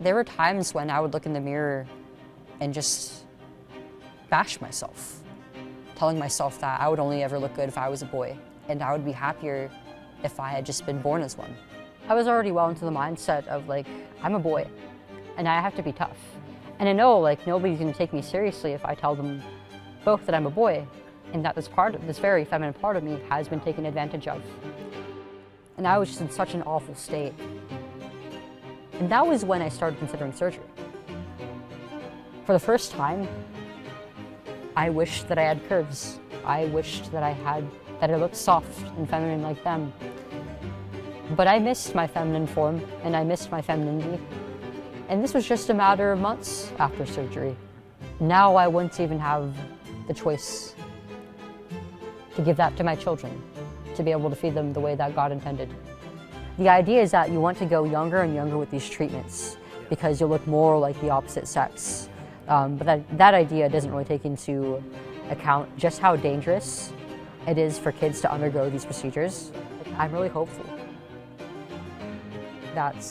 There were times when I would look in the mirror and just bash myself, telling myself that I would only ever look good if I was a boy, and I would be happier if I had just been born as one. I was already well into the mindset of like, I'm a boy, and I have to be tough. And I know like nobody's gonna take me seriously if I tell them both that I'm a boy, and that this very feminine part of me has been taken advantage of. And I was just in such an awful state. And that was when I started considering surgery. For the first time, I wished that I had curves. I wished that I looked soft and feminine like them. But I missed my feminine form, and I missed my femininity. And this was just a matter of months after surgery. Now I wouldn't even have the choice to give that to my children, to be able to feed them the way that God intended. The idea is that you want to go younger and younger with these treatments because you'll look more like the opposite sex. But that idea doesn't really take into account just how dangerous it is for kids to undergo these procedures. I'm really hopeful that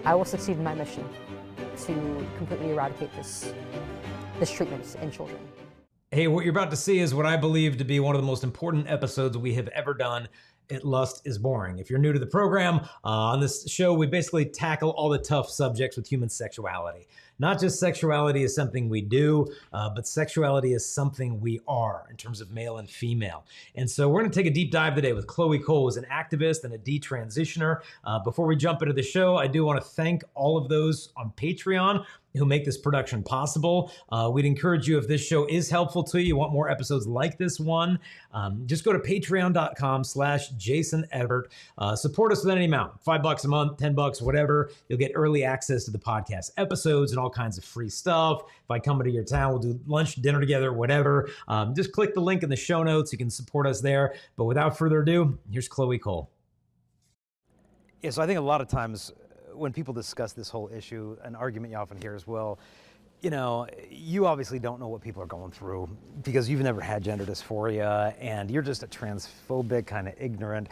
I will succeed in my mission to completely eradicate this treatment in children. Hey, what you're about to see is what I believe to be one of the most important episodes we have ever done at Lust is Boring. If you're new to the program, on this show, we basically tackle all the tough subjects with human sexuality. Not just sexuality is something we do, but sexuality is something we are in terms of male and female. And so we're going to take a deep dive today with Chloe Cole, who's an activist and a detransitioner. Before we jump into the show, I do want to thank all of those on Patreon who make this production possible. We'd encourage you, if this show is helpful to you, you want more episodes like this one, just go to patreon.com/Jason Evert. Support us with any amount, $5 a month, $10, whatever. You'll get early access to the podcast episodes and all kinds of free stuff. If I come into your town, we'll do lunch, dinner together, whatever. Just click the link in the show notes. You can support us there. But without further ado, here's Chloe Cole. Yeah, so I think a lot of times when people discuss this whole issue, an argument you often hear is, well, you know, you obviously don't know what people are going through because you've never had gender dysphoria and you're just a transphobic, kind of ignorant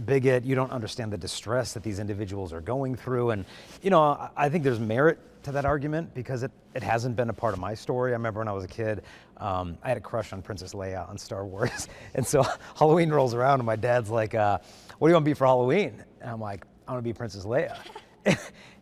bigot. You don't understand the distress that these individuals are going through. And, you know, I think there's merit to that argument because it hasn't been a part of my story. I remember when I was a kid, I had a crush on Princess Leia on Star Wars. And so Halloween rolls around and my dad's like, what do you want to be for Halloween? And I'm like, I want to be Princess Leia.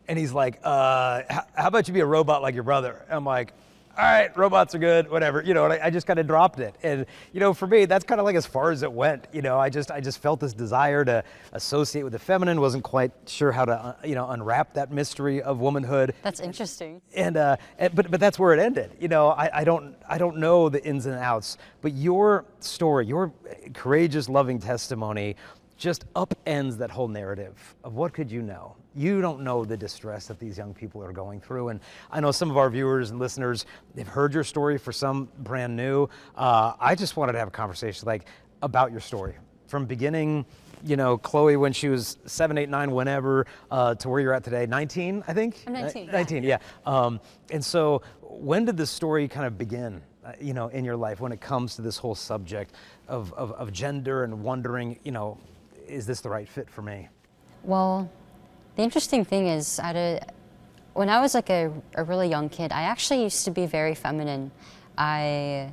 And he's like, how about you be a robot like your brother? And I'm like, all right, robots are good, whatever. You know, and I just kind of dropped it. And, you know, for me, that's kind of like as far as it went. You know, I just felt this desire to associate with the feminine, wasn't quite sure how to, you know, unwrap that mystery of womanhood. That's interesting. And but that's where it ended. You know, I don't know the ins and outs, but your story, your courageous, loving testimony just upends that whole narrative of what could you know? You don't know the distress that these young people are going through. And I know some of our viewers and listeners, they've heard your story, for some brand new. I just wanted to have a conversation about your story from beginning, you know, Chloe, when she was 7, 8, 9, whenever, to where you're at today, 19, I think? I'm 19. 19, yeah. And so when did this story kind of begin, you know, in your life when it comes to this whole subject of gender and wondering, you know, is this the right fit for me? Well, the interesting thing is, when I was like a really young kid, I actually used to be very feminine. I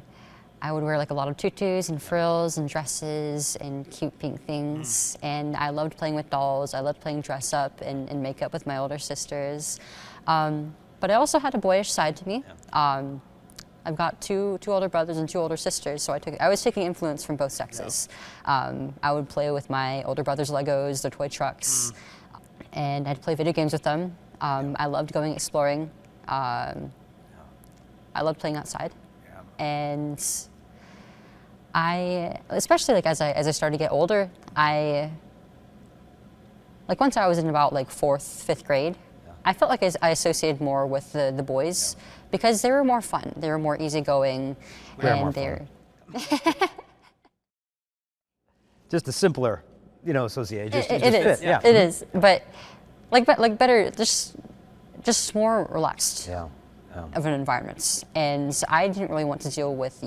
would wear like a lot of tutus and frills and dresses and cute pink things. And I loved playing with dolls. I loved playing dress up and makeup with my older sisters. But I also had a boyish side to me. I've got two older brothers and 2 older sisters, so I was taking influence from both sexes. I would play with my older brother's Legos, their toy trucks, and I'd play video games with them. I loved going exploring. I loved playing outside. And especially like as I started to get older, once I was in about like 4th, 5th grade, I felt like I associated more with the boys because they were more fun. They were more easygoing, and they're just a simpler, you know, association. It is. Yeah. It is, but better, just more relaxed. Yeah. Of an environment, and I didn't really want to deal with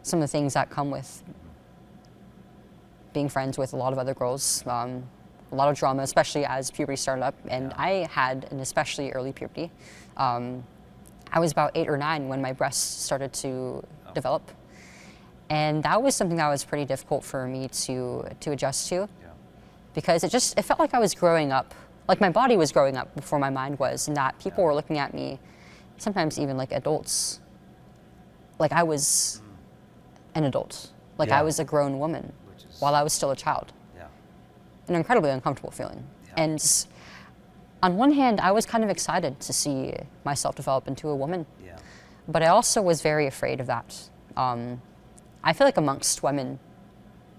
some of the things that come with being friends with a lot of other girls. a lot of drama, especially as puberty started up, and I had an especially early puberty. I was about 8 or 9 when my breasts started to develop, and that was something that was pretty difficult for me to adjust to, because it felt like I was growing up, like my body was growing up before my mind was, and that people were looking at me, sometimes even like adults, like I was an adult, like I was a grown woman while I was still a child. An incredibly uncomfortable feeling. And on one hand, I was kind of excited to see myself develop into a woman, but I also was very afraid of that. I feel like amongst women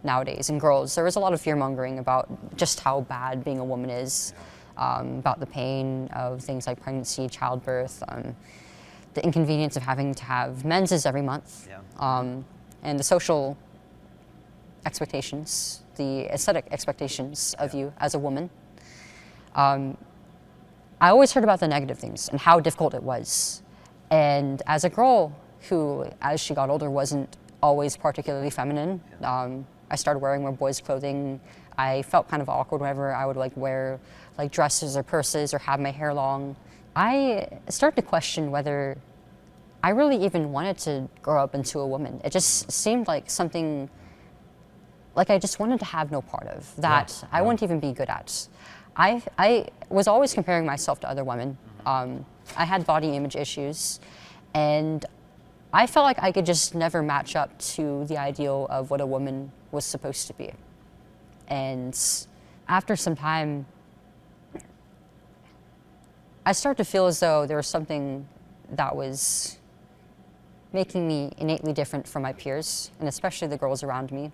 nowadays and girls, there is a lot of fear-mongering about just how bad being a woman is, about the pain of things like pregnancy, childbirth, the inconvenience of having to have menses every month, and the social expectations, the aesthetic expectations of you as a woman. I always heard about the negative things and how difficult it was. And as a girl who, as she got older, wasn't always particularly feminine, I started wearing more boys' clothing. I felt kind of awkward whenever I would like wear like dresses or purses or have my hair long. I started to question whether I really even wanted to grow up into a woman. It just seemed like something like I just wanted to have no part of, that I wouldn't even be good at. I was always comparing myself to other women. I had body image issues, and I felt like I could just never match up to the ideal of what a woman was supposed to be. And after some time, I started to feel as though there was something that was making me innately different from my peers, and especially the girls around me.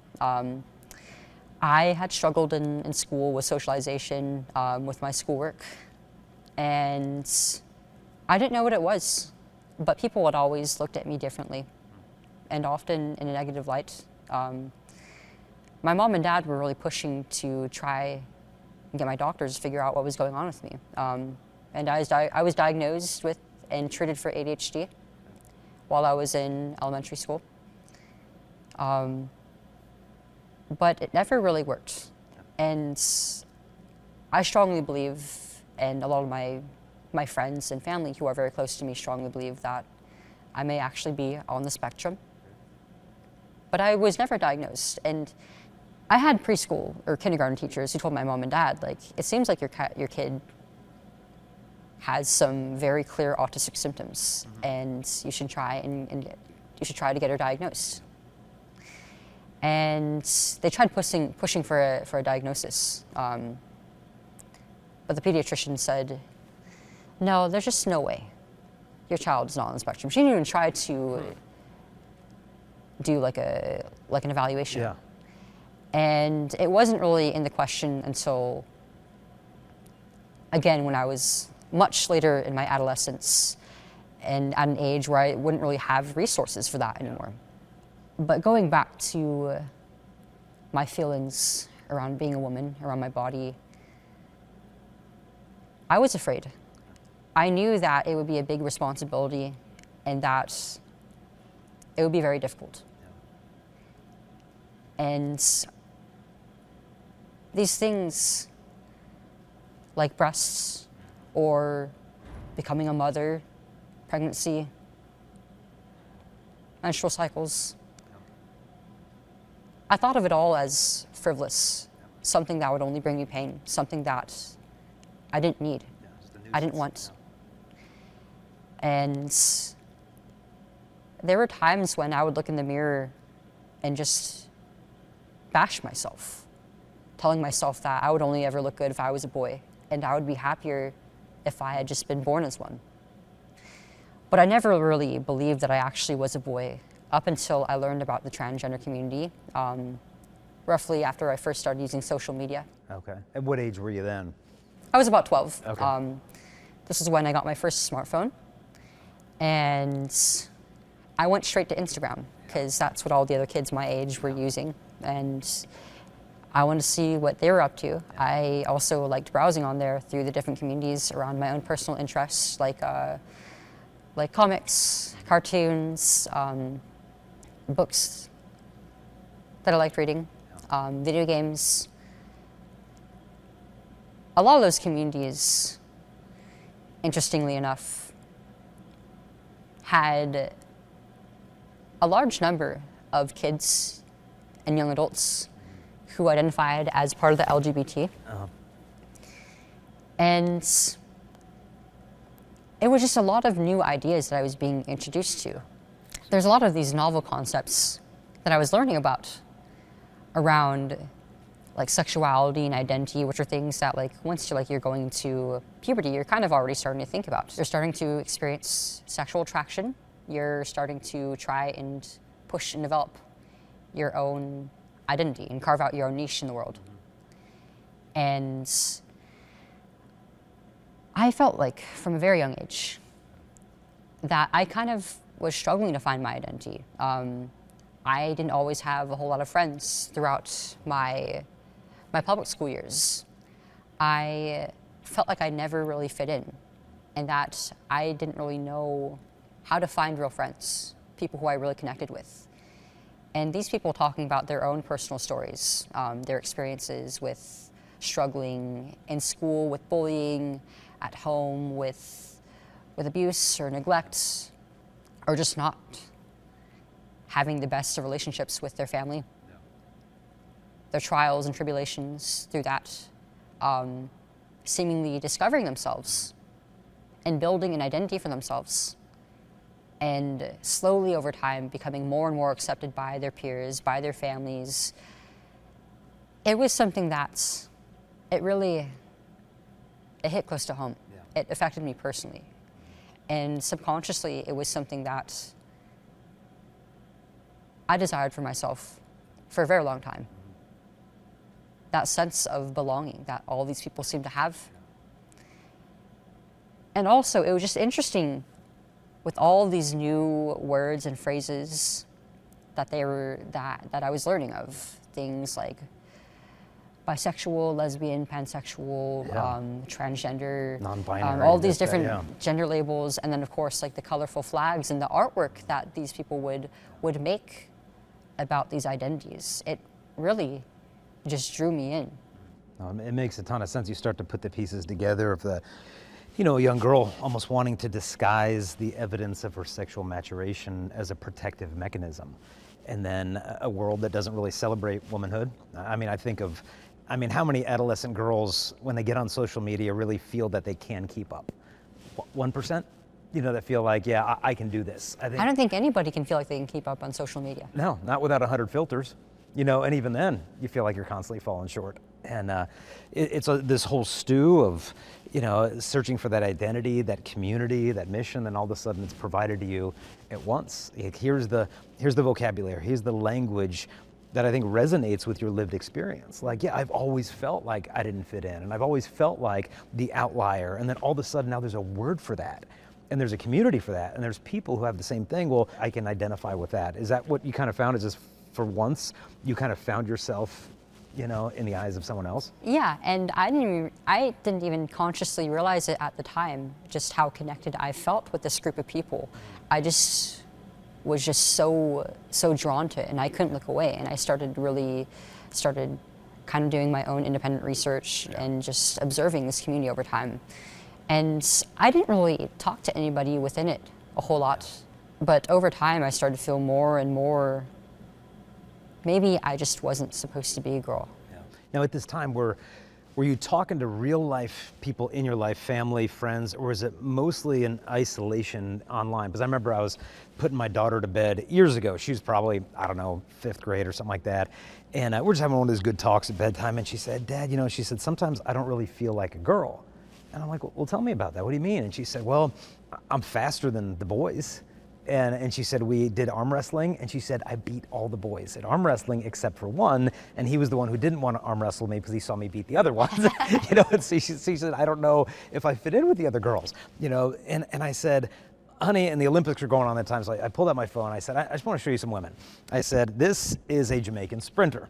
I had struggled in school with socialization, with my schoolwork, and I didn't know what it was, but people had always looked at me differently, and often in a negative light. My mom and dad were really pushing to try and get my doctors to figure out what was going on with me. And I was diagnosed with and treated for ADHD while I was in elementary school. But it never really worked. And I strongly believe, and a lot of my friends and family who are very close to me strongly believe, that I may actually be on the spectrum. But I was never diagnosed. And I had preschool or kindergarten teachers who told my mom and dad, like, it seems like your kid has some very clear autistic symptoms, and you should try and you should try to get her diagnosed. And they tried pushing for a diagnosis, but the pediatrician said, no, there's just no way. Your child is not on the spectrum. She didn't even try to do like an evaluation. Yeah. And it wasn't really in the question until, again, when I was much later in my adolescence and at an age where I wouldn't really have resources for that anymore. But going back to my feelings around being a woman, around my body, I was afraid. I knew that it would be a big responsibility and that it would be very difficult. And these things, like breasts or becoming a mother, pregnancy, menstrual cycles, I thought of it all as frivolous, something that would only bring me pain, something that I didn't need, I didn't want. And there were times when I would look in the mirror and just bash myself, telling myself that I would only ever look good if I was a boy, and I would be happier if I had just been born as one. But I never really believed that I actually was a boy up until I learned about the transgender community, roughly after I first started using social media. Okay. At what age were you then? I was about 12. Okay. This is when I got my first smartphone, and I went straight to Instagram because that's what all the other kids my age were using, and I wanted to see what they were up to. I also liked browsing on there through the different communities around my own personal interests, like comics, cartoons, books that I liked reading, video games. a lot of those communities, interestingly enough, had a large number of kids and young adults who identified as part of the LGBT. And it was just a lot of new ideas that I was being introduced to. There's a lot of these novel concepts that I was learning about around like sexuality and identity, which are things that like once you're going into puberty, you're kind of already starting to think about. You're starting to experience sexual attraction. You're starting to try and push and develop your own identity and carve out your own niche in the world. And I felt like from a very young age that I kind of was struggling to find my identity. I didn't always have a whole lot of friends throughout my public school years. I felt like I never really fit in, and that I didn't really know how to find real friends, people who I really connected with. And these people talking about their own personal stories, their experiences with struggling in school, with bullying, at home, with abuse or neglect, or just not having the best of relationships with their family. Their trials and tribulations through that, seemingly discovering themselves and building an identity for themselves, and slowly over time becoming more and more accepted by their peers, by their families. It was something that it hit close to home. It affected me personally. And subconsciously, it was something that I desired for myself for a very long time. That sense of belonging that all these people seem to have. And also, it was just interesting with all these new words and phrases that I was learning of. Things like bisexual, lesbian, pansexual, transgender, non-binary, all these different gender labels, and then of course like the colorful flags and the artwork that these people would make about these identities. It really just drew me in. It makes a ton of sense. You start to put the pieces together of the, a young girl almost wanting to disguise the evidence of her sexual maturation as a protective mechanism. And then a world that doesn't really celebrate womanhood. I think how many adolescent girls, when they get on social media, really feel that they can keep up? 1%? That feel like, yeah, I can do this. I don't think anybody can feel like they can keep up on social media. No, not without 100 filters. And even then, you feel like you're constantly falling short. And it's this whole stew of, searching for that identity, that community, that mission, and all of a sudden it's provided to you at once. Here's the vocabulary, here's the language that I think resonates with your lived experience. Like, yeah, I've always felt like I didn't fit in, and I've always felt like the outlier, and then all of a sudden now there's a word for that, and there's a community for that, and there's people who have the same thing. Well, I can identify with that. Is that what you kind of found? Is this for once you kind of found yourself, in the eyes of someone else? Yeah, and I didn't even consciously realize it at the time, just how connected I felt with this group of people. I just was just so drawn to it, and I couldn't look away. And I started kind of doing my own independent research and just observing this community over time. And I didn't really talk to anybody within it a whole lot, but over time I started to feel more and more, maybe I just wasn't supposed to be a girl. Yeah. Now at this time, were you talking to real life people in your life, family, friends, or was it mostly in isolation online? Because I remember I was putting my daughter to bed years ago. She was probably, 5th grade or something like that. And we're just having one of those good talks at bedtime. And she said, Dad, she said, sometimes I don't really feel like a girl. And I'm like, well, tell me about that. What do you mean? And she said, well, I'm faster than the boys. And she said, we did arm wrestling, and she said, I beat all the boys at arm wrestling except for one, and he was the one who didn't want to arm wrestle me because he saw me beat the other ones. And so she said, I don't know if I fit in with the other girls, and I said, honey, and the Olympics were going on at that time, so I pulled out my phone. I said, I just want to show you some women. I said, this is a Jamaican sprinter.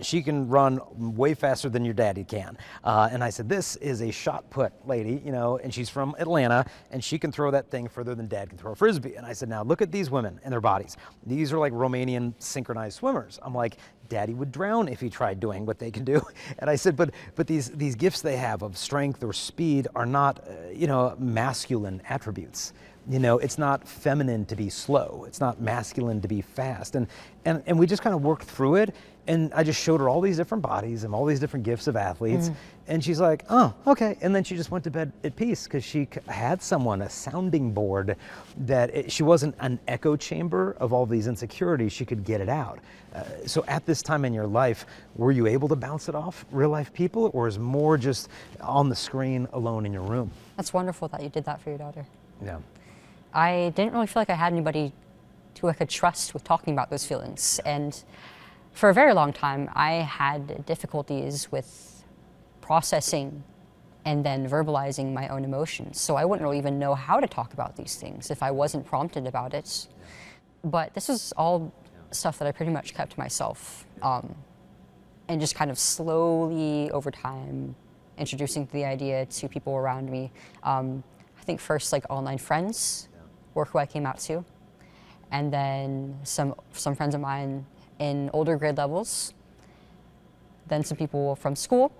She can run way faster than your daddy can. And I said, this is a shot put lady, and she's from Atlanta, and she can throw that thing further than Dad can throw a Frisbee. And I said, now look at these women and their bodies. These are like Romanian synchronized swimmers. I'm like, Daddy would drown if he tried doing what they can do. And I said, but these gifts they have of strength or speed are not, masculine attributes. It's not feminine to be slow. It's not masculine to be fast. And we just kind of worked through it. And I just showed her all these different bodies and all these different gifts of athletes. And she's like, oh, okay. And then she just went to bed at peace because she had someone, a sounding board, that she wasn't an echo chamber of all these insecurities. She could get it out. So at this time in your life, were you able to bounce it off real life people, or is more just on the screen alone in your room? That's wonderful that you did that for your daughter. Yeah. I didn't really feel like I had anybody who I could trust with talking about those feelings. And for a very long time, I had difficulties with processing and then verbalizing my own emotions. So I wouldn't really even know how to talk about these things if I wasn't prompted about it. But this was all stuff that I pretty much kept to myself, and just kind of slowly over time introducing the idea to people around me. I think first like online friends were who I came out to, and then some friends of mine in older grade levels, then some people from school,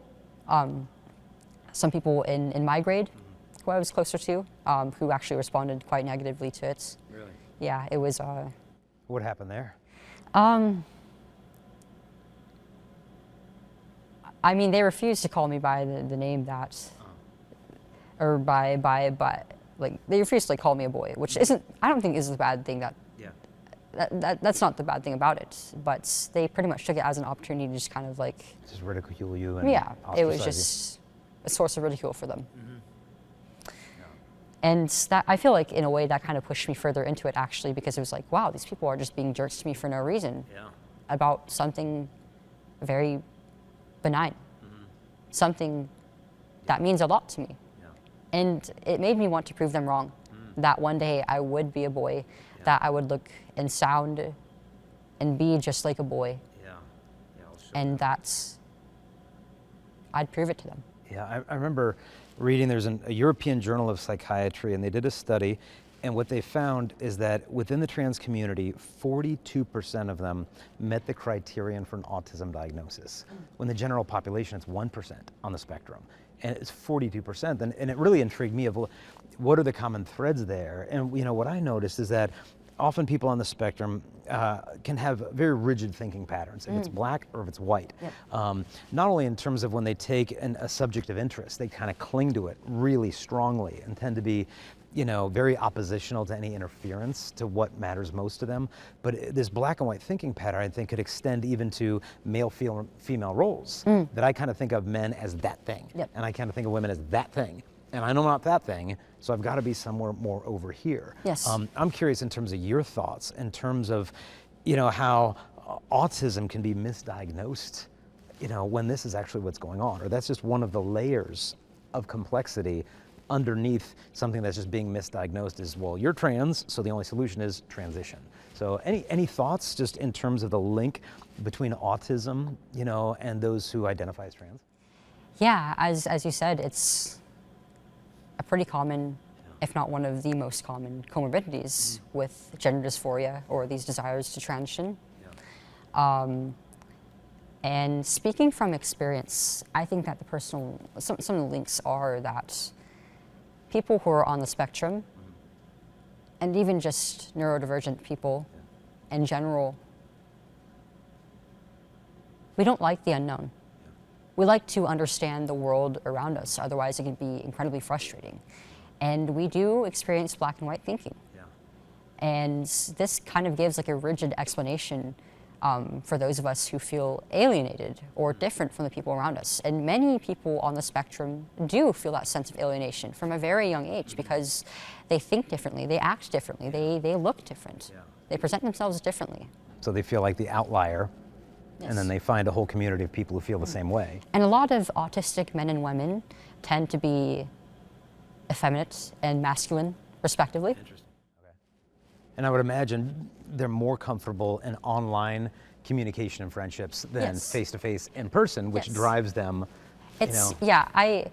some people in my grade who I was closer to, who actually responded quite negatively to it. Really? Yeah, it was. What happened there? I mean, they refused to call me by the name that, or by like, they refused to like call me a boy, which isn't, I don't think is a bad thing. That's not the bad thing about it, but they pretty much took it as an opportunity to just kind of like just ridicule you and it was just a source of ridicule for them. And that, I feel like in a way that kind of pushed me further into it actually, because it was like, wow, these people are just being jerks to me for no reason about something very benign, something that means a lot to me. And it made me want to prove them wrong, that one day I would be a boy, that I would look and sound and be just like a boy, and that's, I'd prove it to them. Yeah, I remember reading there's a European Journal of Psychiatry, and they did a study, and what they found is that within the trans community, 42% of them met the criterion for an autism diagnosis. When the general population, it's 1% on the spectrum, and it's 42%. And it really intrigued me of what are the common threads there? And what I noticed is that often people on the spectrum can have very rigid thinking patterns, if it's black or if it's white. Not only in terms of when they take a subject of interest, they kind of cling to it really strongly and tend to be very oppositional to any interference to what matters most to them. But this black and white thinking pattern, I think, could extend even to male-female roles, that I kind of think of men as that thing, and I kind of think of women as that thing. And I know I'm not that thing, so I've got to be somewhere more over here. Yes. I'm curious in terms of your thoughts, in terms of, how autism can be misdiagnosed, when this is actually what's going on, or that's just one of the layers of complexity underneath something that's just being misdiagnosed is, well, you're trans, so the only solution is transition. So any thoughts just in terms of the link between autism, and those who identify as trans? Yeah, as you said, it's a pretty common, if not one of the most common comorbidities with gender dysphoria or these desires to transition. And speaking from experience, I think that some of the links are that people who are on the spectrum, and even just neurodivergent people in general, we don't like the unknown. We like to understand the world around us, otherwise it can be incredibly frustrating. And we do experience black and white thinking. And this kind of gives like a rigid explanation for those of us who feel alienated or different from the people around us. And many people on the spectrum do feel that sense of alienation from a very young age because they think differently, they act differently, they look different, they present themselves differently. So they feel like the outlier. Yes. And then they find a whole community of people who feel the same way. And a lot of autistic men and women tend to be effeminate and masculine, respectively. Interesting. Okay. And I would imagine they're more comfortable in online communication and friendships than face-to-face in person, which drives them, Yeah, I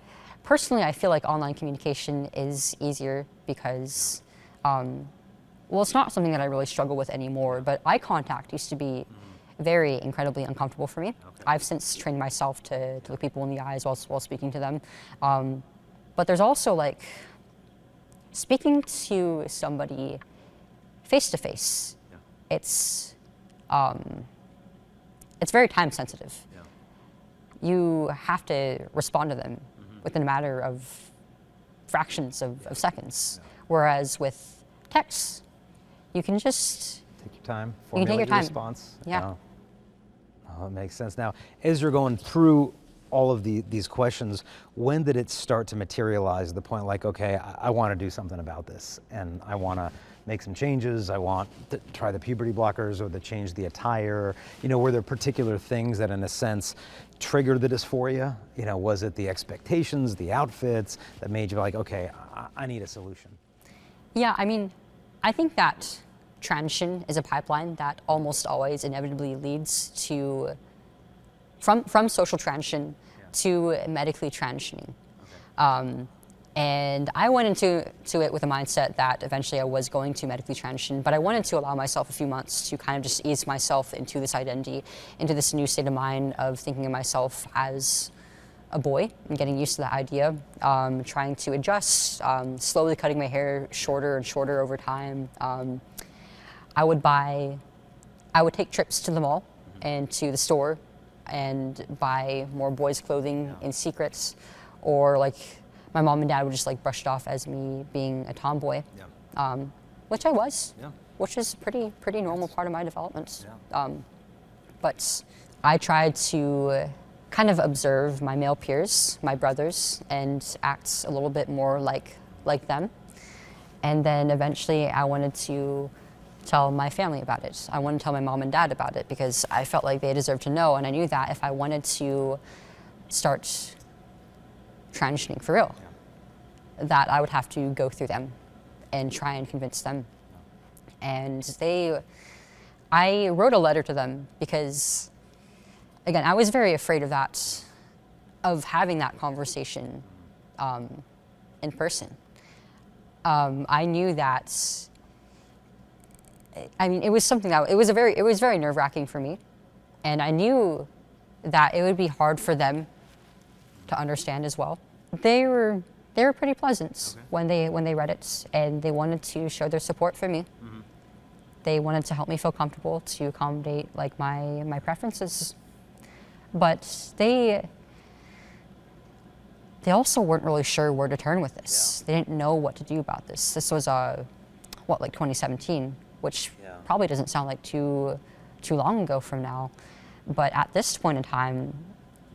feel like online communication is easier because, well, it's not something that I really struggle with anymore, but eye contact used to be very incredibly uncomfortable for me. I've since trained myself to look people in the eyes while speaking to them. But there's also like speaking to somebody face to face. It's very time sensitive. You have to respond to them within a matter of fractions of seconds. Whereas with texts, you can just Take your time, you can formulate take your your time. response. Yeah. Oh, it makes sense. Now, as you're going through all of these questions, when did it start to materialize the point like, okay, I want to do something about this and I want to make some changes. I want to try the puberty blockers or to change the attire. You know, were there particular things that in a sense triggered the dysphoria? You know, was it the expectations, the outfits that made you like, okay, I need a solution? Yeah, I mean, I think that transition is a pipeline that almost always inevitably leads to, from social transition to medically transitioning. And I went into it with a mindset that eventually I was going to medically transition, but I wanted to allow myself a few months to kind of just ease myself into this identity, into this new state of mind of thinking of myself as a boy and getting used to that idea, trying to adjust, slowly cutting my hair shorter and shorter over time. I would take trips to the mall and to the store and buy more boys' clothing in secret, or like my mom and dad would just like brush it off as me being a tomboy, which I was, which is a pretty normal part of my development. But I tried to kind of observe my male peers, my brothers, and act a little bit more like them. And then eventually I wanted to tell my family about it. I wanted to tell my mom and dad about it because I felt like they deserved to know, and I knew that if I wanted to start transitioning for real, that I would have to go through them and try and convince them. And I wrote a letter to them because, again, I was very afraid of that, of having that conversation in person. I knew that, I mean, it was something that, it was very nerve-wracking for me. And I knew that it would be hard for them to understand as well. They were pretty pleasant when they read it, and they wanted to show their support for me. They wanted to help me feel comfortable, to accommodate like my preferences. But they also weren't really sure where to turn with this. They didn't know what to do about this. This was like 2017, which probably doesn't sound like too long ago from now. But at this point in time,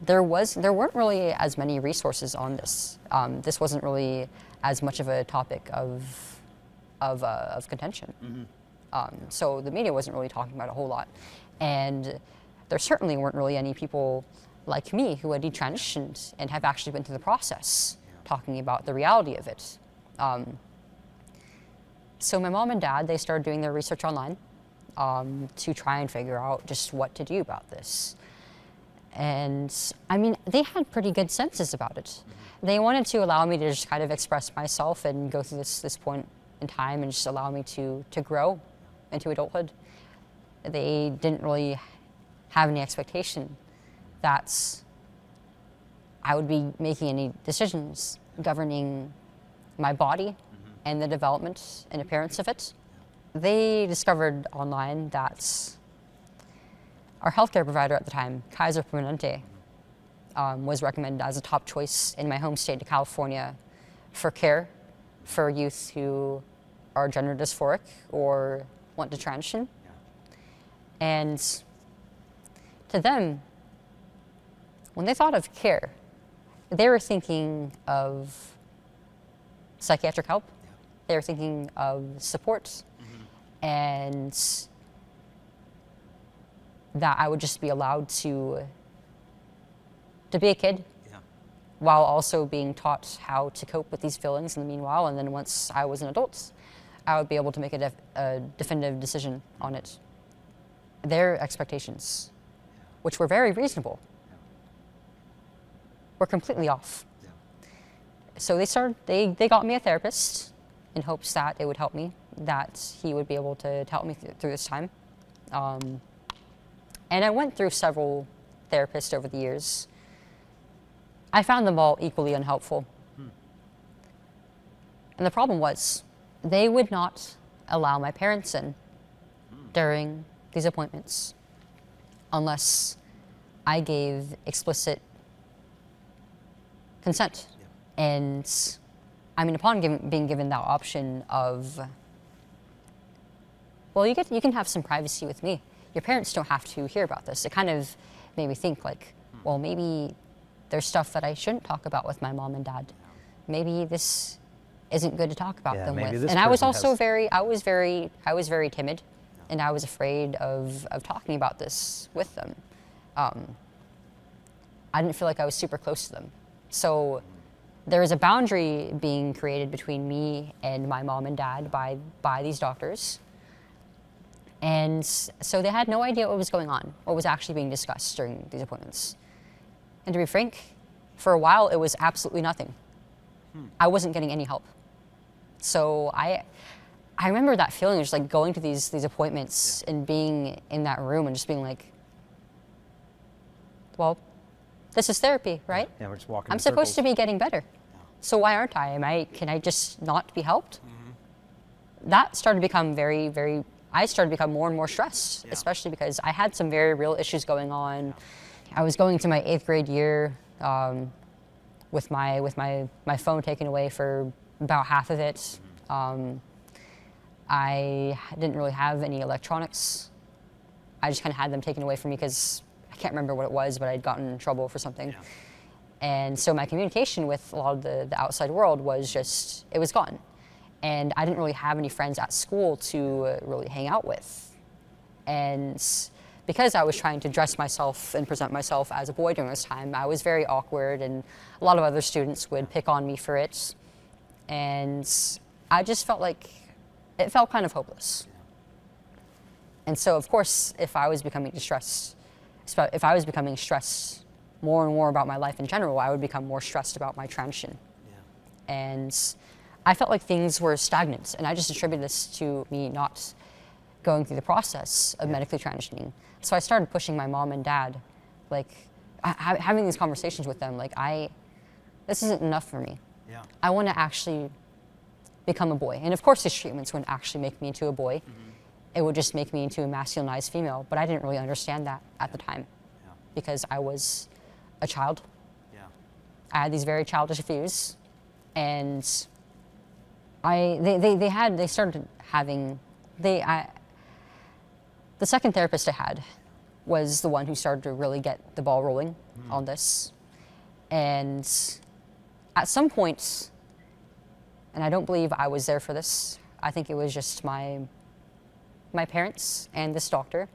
there weren't really as many resources on this. This wasn't really as much of a topic of contention. So the media wasn't really talking about it a whole lot, and there certainly weren't really any people like me who had detransitioned and have actually been through the process talking about the reality of it. So my mom and dad, they started doing their research online to try and figure out just what to do about this. And I mean, they had pretty good senses about it. They wanted to allow me to just kind of express myself and go through this point in time and just allow me to grow into adulthood. They didn't really have any expectation that I would be making any decisions governing my body and the development and appearance of it. They discovered online that our healthcare provider at the time, Kaiser Permanente, was recommended as a top choice in my home state of California for care for youth who are gender dysphoric or want to transition. And to them, when they thought of care, they were thinking of psychiatric help. They were thinking of support, and that I would just be allowed to be a kid while also being taught how to cope with these feelings in the meanwhile. And then once I was an adult, I would be able to make a definitive decision on it. Their expectations, which were very reasonable, were completely off. So they got me a therapist in hopes that it would help me, that he would be able to help me through this time. And I went through several therapists over the years. I found them all equally unhelpful. And the problem was, they would not allow my parents in during these appointments unless I gave explicit consent. And I mean, upon being given that option of, well, you can have some privacy with me. Your parents don't have to hear about this. It kind of made me think like, well, maybe there's stuff that I shouldn't talk about with my mom and dad. Maybe this isn't good to talk about them with. And I was also I was very timid, and I was afraid of talking about this with them. I didn't feel like I was super close to them. So there was a boundary being created between me and my mom and dad by these doctors. And so they had no idea what was going on, what was actually being discussed during these appointments. And to be frank, for a while it was absolutely nothing. I wasn't getting any help. So I remember that feeling of just like going to these appointments and being in that room and just being like, well, this is therapy, right? Yeah, we're just walking. I'm supposed to be getting better. So why aren't I? Can I just not be helped? That started to become I started to become more and more stressed, especially because I had some very real issues going on. I was going to my 8th grade year with my phone taken away for about half of it. I didn't really have any electronics. I just kind of had them taken away from me because I can't remember what it was, but I'd gotten in trouble for something. And so my communication with a lot of the outside world was just, it was gone. And I didn't really have any friends at school to really hang out with. And because I was trying to dress myself and present myself as a boy during this time, I was very awkward, and a lot of other students would pick on me for it. And I just felt like it felt kind of hopeless. And so, of course, if I was becoming stressed more and more about my life in general, I would become more stressed about my transition. And I felt like things were stagnant, and I just attributed this to me not going through the process of medically transitioning. So I started pushing my mom and dad, like having these conversations with them, like this isn't enough for me. I want to actually become a boy. And of course these treatments wouldn't actually make me into a boy. It would just make me into a masculinized female, but I didn't really understand that at the time because I was a child. I had these very childish views, and the second therapist I had was the one who started to really get the ball rolling on this. And at some point, and I don't believe I was there for this, I think it was just my parents and this doctor.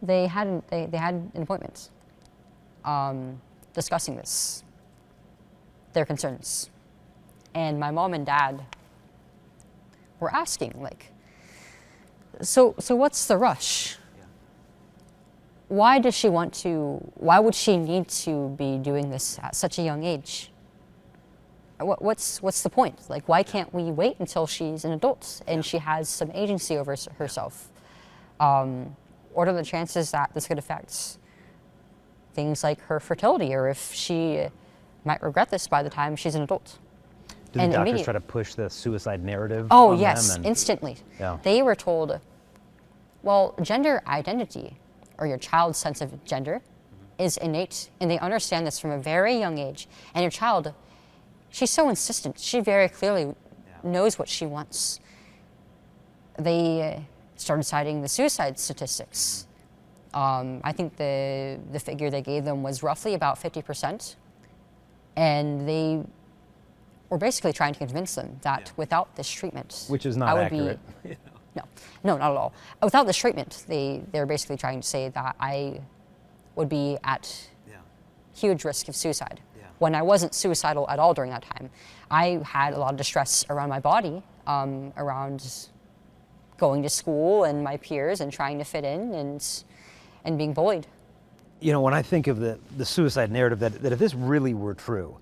They had an appointment discussing this, their concerns. And my mom and dad were asking, like, so what's the rush? Why would she need to be doing this at such a young age? What's the point? Like, why can't we wait until she's an adult and she has some agency over herself? What are the chances that this could affect things like her fertility, or if she might regret this by the time she's an adult? Did the doctors try to push the suicide narrative? Oh, yes, instantly. They were told, well, gender identity, or your child's sense of gender, is innate, and they understand this from a very young age. And your child, she's so insistent. She very clearly knows what she wants. They started citing the suicide statistics. I think the figure they gave them was roughly about 50%. And they were basically trying to convince them that without this treatment, which is not accurate. No, not at all. Without this treatment, they're basically trying to say that I would be at huge risk of suicide. When I wasn't suicidal at all during that time. I had a lot of distress around my body, around going to school and my peers and trying to fit in and being bullied. You know, when I think of the suicide narrative, that if this really were true,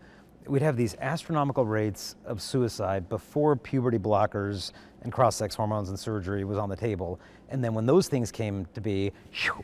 we'd have these astronomical rates of suicide before puberty blockers and cross-sex hormones and surgery was on the table. And then when those things came to be,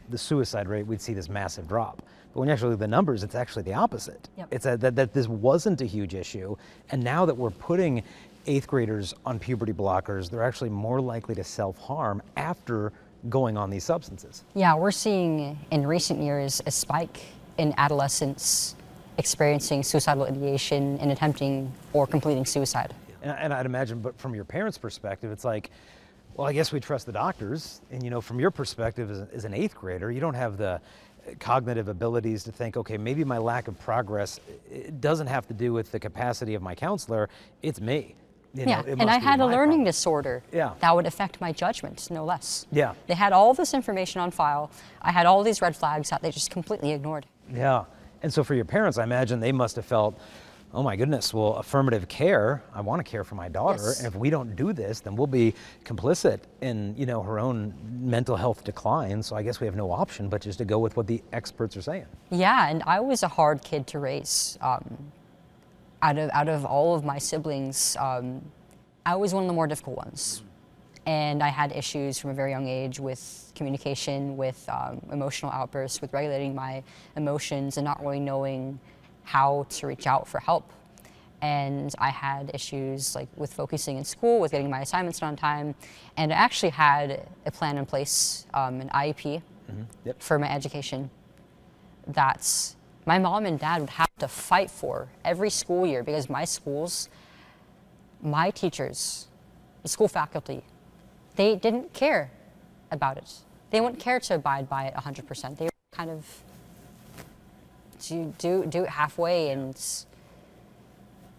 the suicide rate, we'd see this massive drop. But when you actually look at the numbers, it's actually the opposite. Yep. It's that this wasn't a huge issue. And now that we're putting 8th graders on puberty blockers, they're actually more likely to self-harm after going on these substances. Yeah, we're seeing in recent years a spike in adolescents experiencing suicidal ideation and attempting or completing suicide. And I'd imagine, but from your parents' perspective, it's like, well, I guess we trust the doctors. And, you know, from your perspective as an 8th grader, you don't have the cognitive abilities to think, okay, maybe my lack of progress, it doesn't have to do with the capacity of my counselor, it's me. You know, Yeah, it and must I be had a my learning problem. disorder Yeah. that would affect my judgment, no less. Yeah. They had all this information on file. I had all these red flags that they just completely ignored. Yeah. And so for your parents, I imagine they must have felt, oh my goodness, well, affirmative care, I want to care for my daughter. Yes. And if we don't do this, then we'll be complicit in, you know, her own mental health decline. So I guess we have no option but just to go with what the experts are saying. Yeah, and I was a hard kid to raise. Out of all of my siblings, I was one of the more difficult ones. And I had issues from a very young age with communication, with emotional outbursts, with regulating my emotions and not really knowing how to reach out for help. And I had issues like with focusing in school, with getting my assignments done on time. And I actually had a plan in place, an IEP Yep. for my education that my mom and dad would have to fight for every school year because my schools, my teachers, the school faculty, they didn't care about it. They wouldn't care to abide by it 100%. They were kind of do it halfway and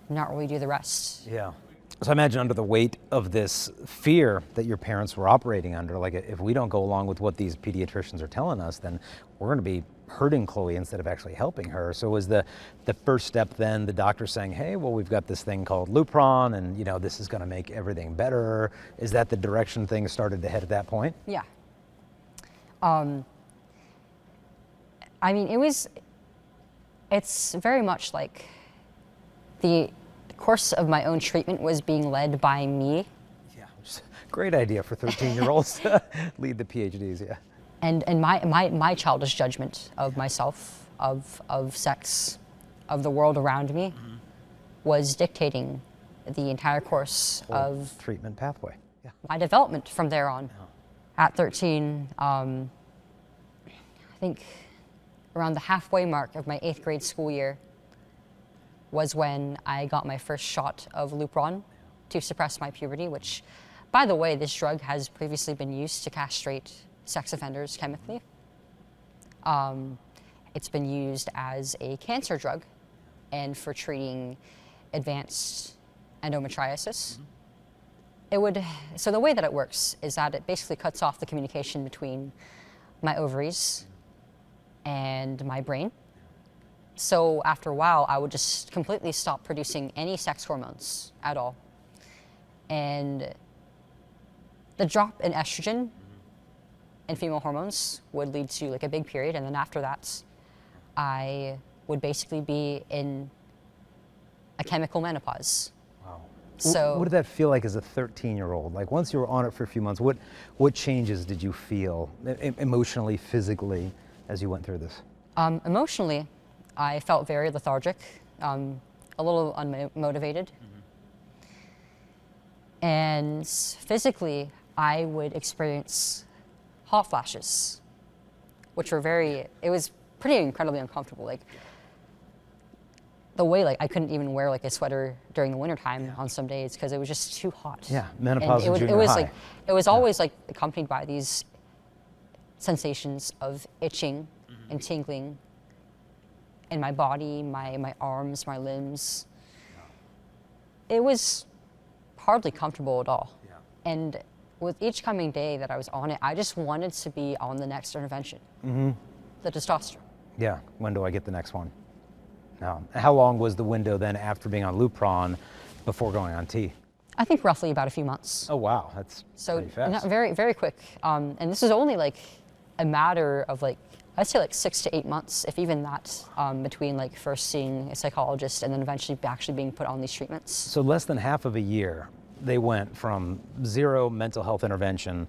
not really do the rest. Yeah. So I imagine under the weight of this fear that your parents were operating under, like if we don't go along with what these pediatricians are telling us, then we're going to be hurting Chloe instead of actually helping her. So was the first step then the doctor saying, hey, well, we've got this thing called Lupron and, you know, this is going to make everything better? Is that the direction things started to head at that point? Yeah. I mean, it's very much like the course of my own treatment was being led by me. Yeah, great idea for 13-year-olds to lead the PhDs, yeah. And my childish judgment of myself, of sex, of the world around me, was dictating the entire course of treatment pathway. Yeah. my development from there on. At 13, I think around the halfway mark of my 8th grade school year was when I got my first shot of Lupron to suppress my puberty, which, by the way, this drug has previously been used to castrate sex offenders chemically. It's been used as a cancer drug and for treating advanced endometriosis. So the way that it works is that it basically cuts off the communication between my ovaries and my brain. So after a while, I would just completely stop producing any sex hormones at all. And the drop in estrogen and female hormones would lead to like a big period, and then after that, I would basically be in a chemical menopause. Wow. So what did that feel like as a 13-year-old? Like once you were on it for a few months, what changes did you feel emotionally, physically, as you went through this? Emotionally, I felt very lethargic, a little unmotivated. And physically, I would experience hot flashes, which were it was pretty incredibly uncomfortable. Like the way I couldn't even wear like a sweater during the wintertime on some days because it was just too hot. Yeah, menopause and it junior was high. like it was always like accompanied by these sensations of itching and tingling in my body, my arms, my limbs. It was hardly comfortable at all. Yeah. And with each coming day that I was on it, I just wanted to be on the next intervention, the testosterone. Yeah, when do I get the next one? No. How long was the window then after being on Lupron before going on T? I think roughly about a few months. Oh wow, that's So pretty fast. not very, very quick. And this is only like a matter of like I'd say like 6 to 8 months, if even that, between like first seeing a psychologist and then eventually actually being put on these treatments. So less than half of a year, they went from 0 mental health intervention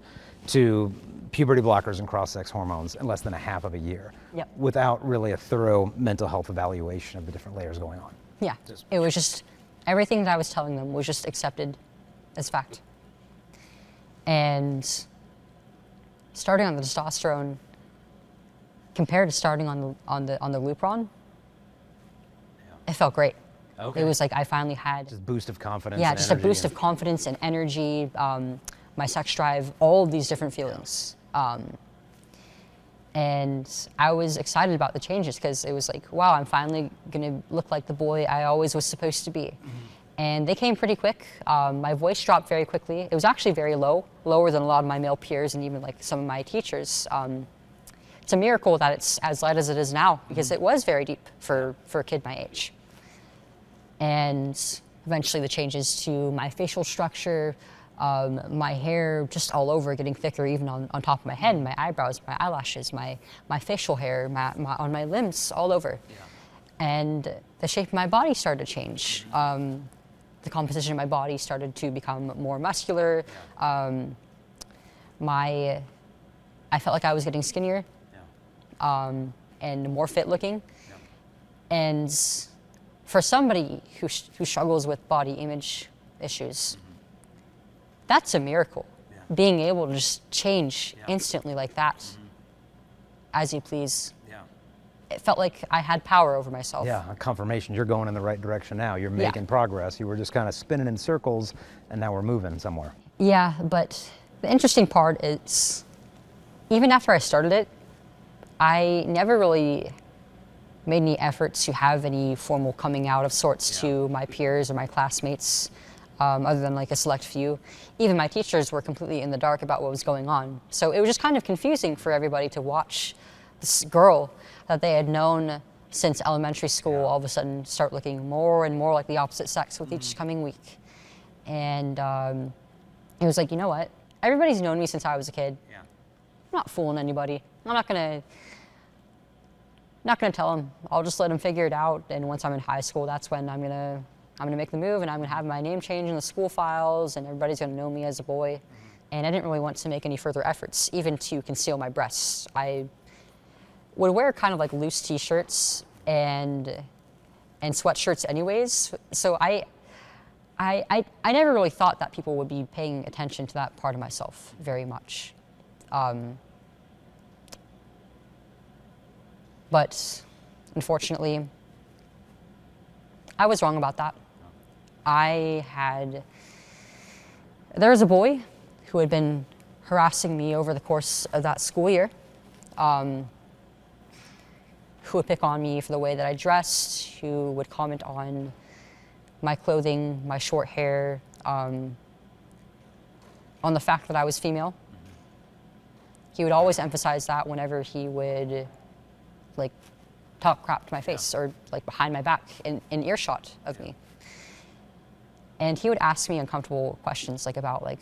to puberty blockers and cross-sex hormones in less than a half of a year. Yep. Without really a thorough mental health evaluation of the different layers going on. Yeah, it was just, everything that I was telling them was just accepted as fact. And starting on the testosterone, compared to starting on the Lupron, it felt great. Okay. It was like I finally had Just boost of confidence. yeah, and just a energy boost and- of confidence and energy, my sex drive, all of these different feelings. And I was excited about the changes because it was like, wow, I'm finally gonna look like the boy I always was supposed to be. And they came pretty quick. My voice dropped very quickly. It was actually very low, lower than a lot of my male peers and even like some of my teachers. It's a miracle that it's as light as it is now because it was very deep for a kid my age. And eventually the changes to my facial structure, my hair just all over getting thicker even on top of my head, my eyebrows, my eyelashes, my facial hair, on my limbs, all over. Yeah. And the shape of my body started to change. The composition of my body started to become more muscular. I felt like I was getting skinnier and more fit looking. And for somebody who struggles with body image issues, that's a miracle. Being able to just change instantly like that, as you please. It felt like I had power over myself. Yeah, a confirmation. You're going in the right direction now. You're making progress. You were just kind of spinning in circles, and now we're moving somewhere. Yeah, but the interesting part is, even after I started it, I never really made any efforts to have any formal coming out of sorts to my peers or my classmates, other than like a select few. Even my teachers were completely in the dark about what was going on. So it was just kind of confusing for everybody to watch this girl that they had known since elementary school all of a sudden start looking more and more like the opposite sex with each coming week. And it was like, you know what? Everybody's known me since I was a kid. I'm not fooling anybody. I'm not gonna tell them. I'll just let them figure it out. And once I'm in high school, that's when I'm gonna make the move, and I'm gonna have my name change in the school files, and everybody's gonna know me as a boy. And I didn't really want to make any further efforts, even to conceal my breasts. I would wear kind of like loose t-shirts and sweatshirts anyways. So I never really thought that people would be paying attention to that part of myself very much. But unfortunately, I was wrong about that. There was a boy who had been harassing me over the course of that school year, who would pick on me for the way that I dressed, who would comment on my clothing, my short hair, on the fact that I was female. He would always emphasize that whenever he would like talk crap to my face or like behind my back in earshot of me. And he would ask me uncomfortable questions like about like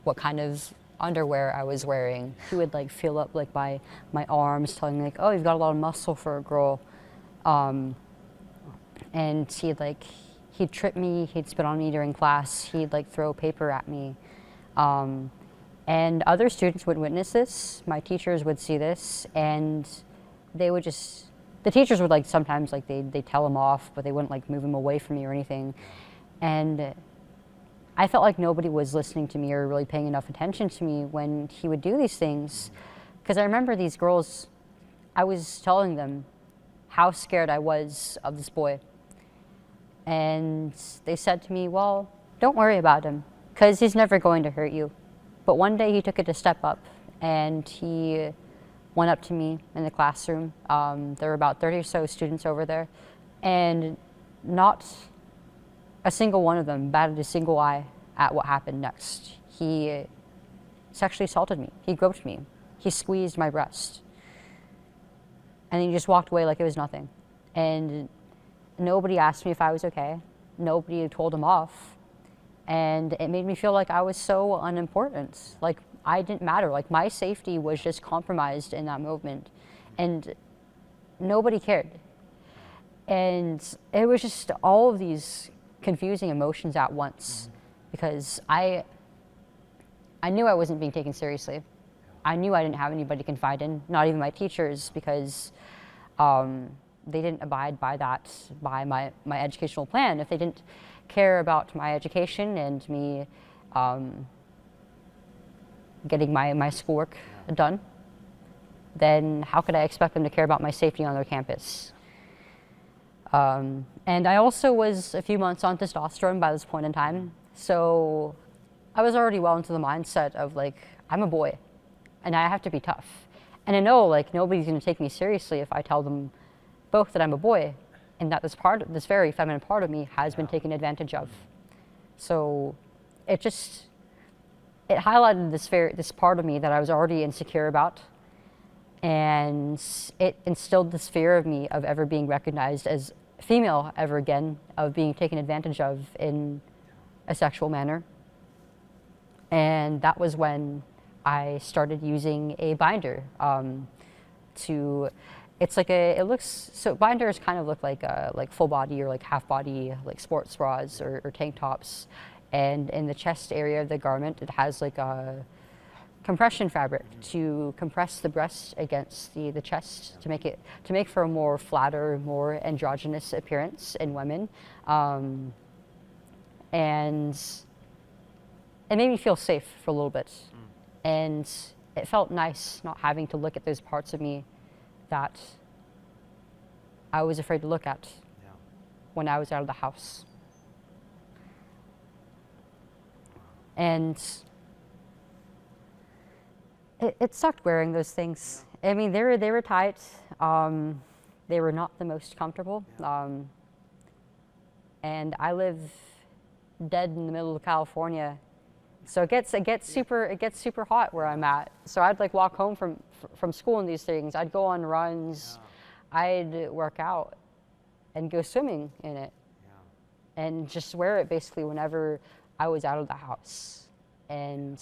what kind of underwear I was wearing. He would like feel up like my arms, telling me like, oh, you've got a lot of muscle for a girl. And he'd trip me, he'd spit on me during class, he'd like throw paper at me. And other students would witness this, my teachers would see this, and they would just, the teachers would like sometimes like they tell him off, but they wouldn't like move him away from me or anything. And I felt like nobody was listening to me or really paying enough attention to me when he would do these things. Because I remember these girls, I was telling them how scared I was of this boy. And they said to me, well, don't worry about him, because he's never going to hurt you. But one day he took it a step up, and he went up to me in the classroom. There were about 30 or so students over there, and not a single one of them batted a single eye at what happened next. He sexually assaulted me. He groped me. He squeezed my breast. And he just walked away like it was nothing. And nobody asked me if I was okay. Nobody told him off. And it made me feel like I was so unimportant. Like I didn't matter. Like my safety was just compromised in that moment. and nobody cared. And it was just all of these confusing emotions at once, because I knew I wasn't being taken seriously. I knew I didn't have anybody to confide in, not even my teachers, because they didn't abide by that, by my educational plan. If they didn't care about my education and me getting my schoolwork done, then how could I expect them to care about my safety on their campus? And I also was a few months on testosterone by this point in time, so I was already well into the mindset of like, I'm a boy, and I have to be tough. And I know like nobody's gonna take me seriously if I tell them both that I'm a boy, and that this very feminine part of me has been taken advantage of. So it highlighted this part of me that I was already insecure about, and it instilled this fear of me of ever being recognized as female ever again, of being taken advantage of in a sexual manner. And that was when I started using a binder binders kind of look like full body or like half body, like sports bras or tank tops. And in the chest area of the garment, it has like a compression fabric to compress the breast against the chest to make for a more flatter, more androgynous appearance in women. And it made me feel safe for a little bit. And it felt nice not having to look at those parts of me that I was afraid to look at when I was out of the house. And it sucked wearing those things. I mean, they were tight. They were not the most comfortable. And I live dead in the middle of California, so it gets super hot where I'm at. So I'd like walk home from school in these things. I'd go on runs. I'd work out and go swimming in it, and just wear it basically whenever I was out of the house. And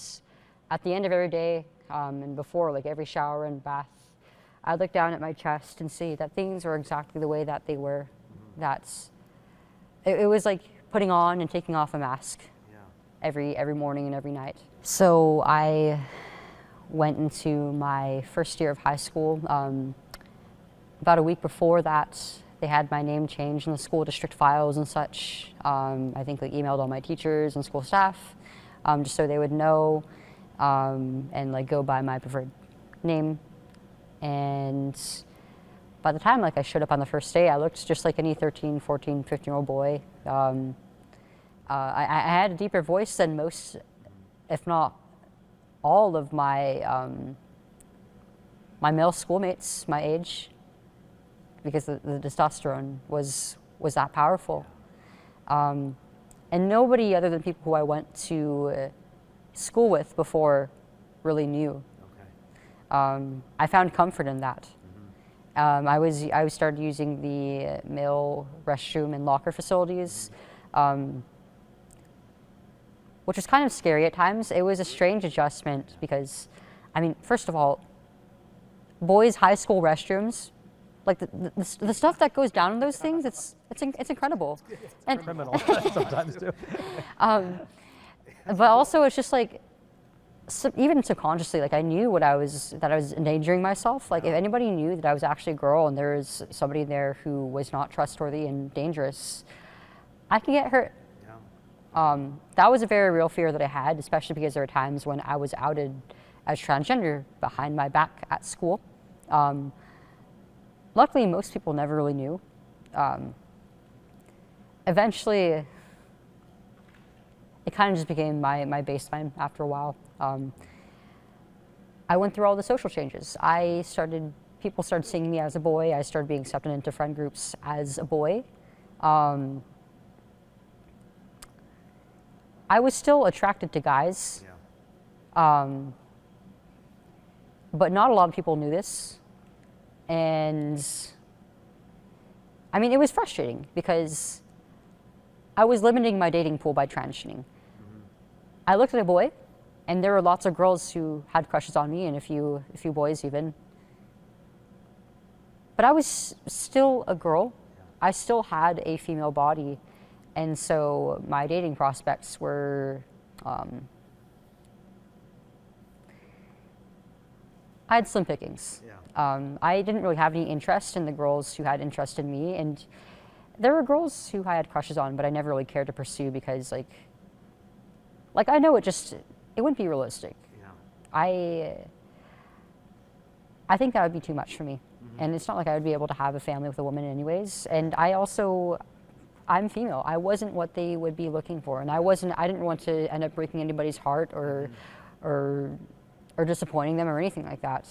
at the end of every day, and before like every shower and bath, I'd look down at my chest and see that things were exactly the way that they were. It was like putting on and taking off a mask every morning and every night. So I went into my first year of high school. About a week before that, they had my name changed in the school district files and such. I think they emailed all my teachers and school staff, just so they would know, and like go by my preferred name. And by the time like I showed up on the first day, I looked just like any 13, 14, 15-year-old boy. I had a deeper voice than most, if not all of my my male schoolmates my age, because the testosterone was that powerful. And nobody other than people who I went to school with before really knew. I found comfort in that. I started using the male restroom and locker facilities, which was kind of scary at times. It was a strange adjustment because, I mean, first of all, boys' high school restrooms, like the stuff that goes down in those things, it's incredible. It's criminal sometimes too. But also it's just like, even subconsciously, like I knew that I was endangering myself. Like if anybody knew that I was actually a girl and there was somebody there who was not trustworthy and dangerous, I could get hurt. That was a very real fear that I had, especially because there were times when I was outed as transgender behind my back at school. Luckily, most people never really knew. Eventually, it kind of just became my baseline after a while. I went through all the social changes. People started seeing me as a boy. I started being accepted into friend groups as a boy. I was still attracted to guys, but not a lot of people knew this. And I mean, it was frustrating because I was limiting my dating pool by transitioning. I looked at a boy, and there were lots of girls who had crushes on me, and a few boys even. but I was still a girl. I still had a female body. And so my dating prospects were, I had slim pickings. I didn't really have any interest in the girls who had interest in me. And there were girls who I had crushes on, but I never really cared to pursue because like I know it wouldn't be realistic. I think that would be too much for me. And it's not like I would be able to have a family with a woman anyways. And I'm female. I wasn't what they would be looking for. And I didn't want to end up breaking anybody's heart or disappointing them or anything like that.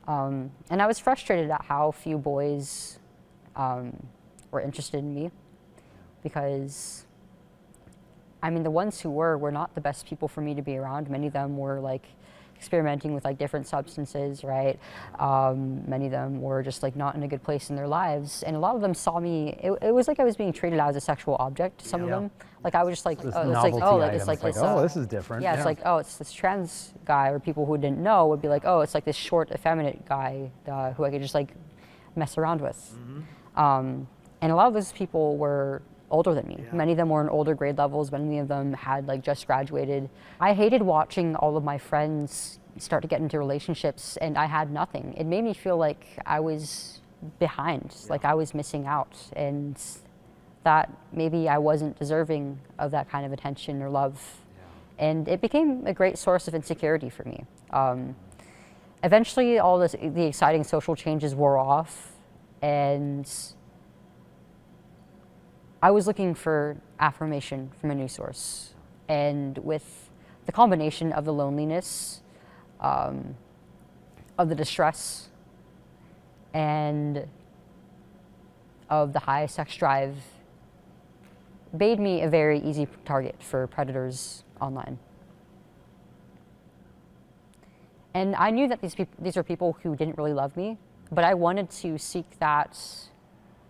And I was frustrated at how few boys were interested in me because, I mean, the ones who were not the best people for me to be around. Many of them were like experimenting with like different substances, right? Many of them were just like not in a good place in their lives. And a lot of them saw me, it was like I was being treated as a sexual object, some of them. Like I was just like, This oh, it's like, oh, like item. it's like It's this, oh, this is different. yeah, it's like, oh, it's this trans guy, or people who didn't know would be like, oh, it's like this short, effeminate guy who I could just like mess around with. And a lot of those people were older than me. Many of them were in older grade levels. Many of them had like just graduated. I hated watching all of my friends start to get into relationships and I had nothing. It made me feel like I was behind, like I was missing out, and that maybe I wasn't deserving of that kind of attention or love. And it became a great source of insecurity for me. Eventually all the exciting social changes wore off, and I was looking for affirmation from a new source. And with the combination of the loneliness, of the distress, and of the high sex drive, made me a very easy target for predators online. And I knew that these were people who didn't really love me, but I wanted to seek that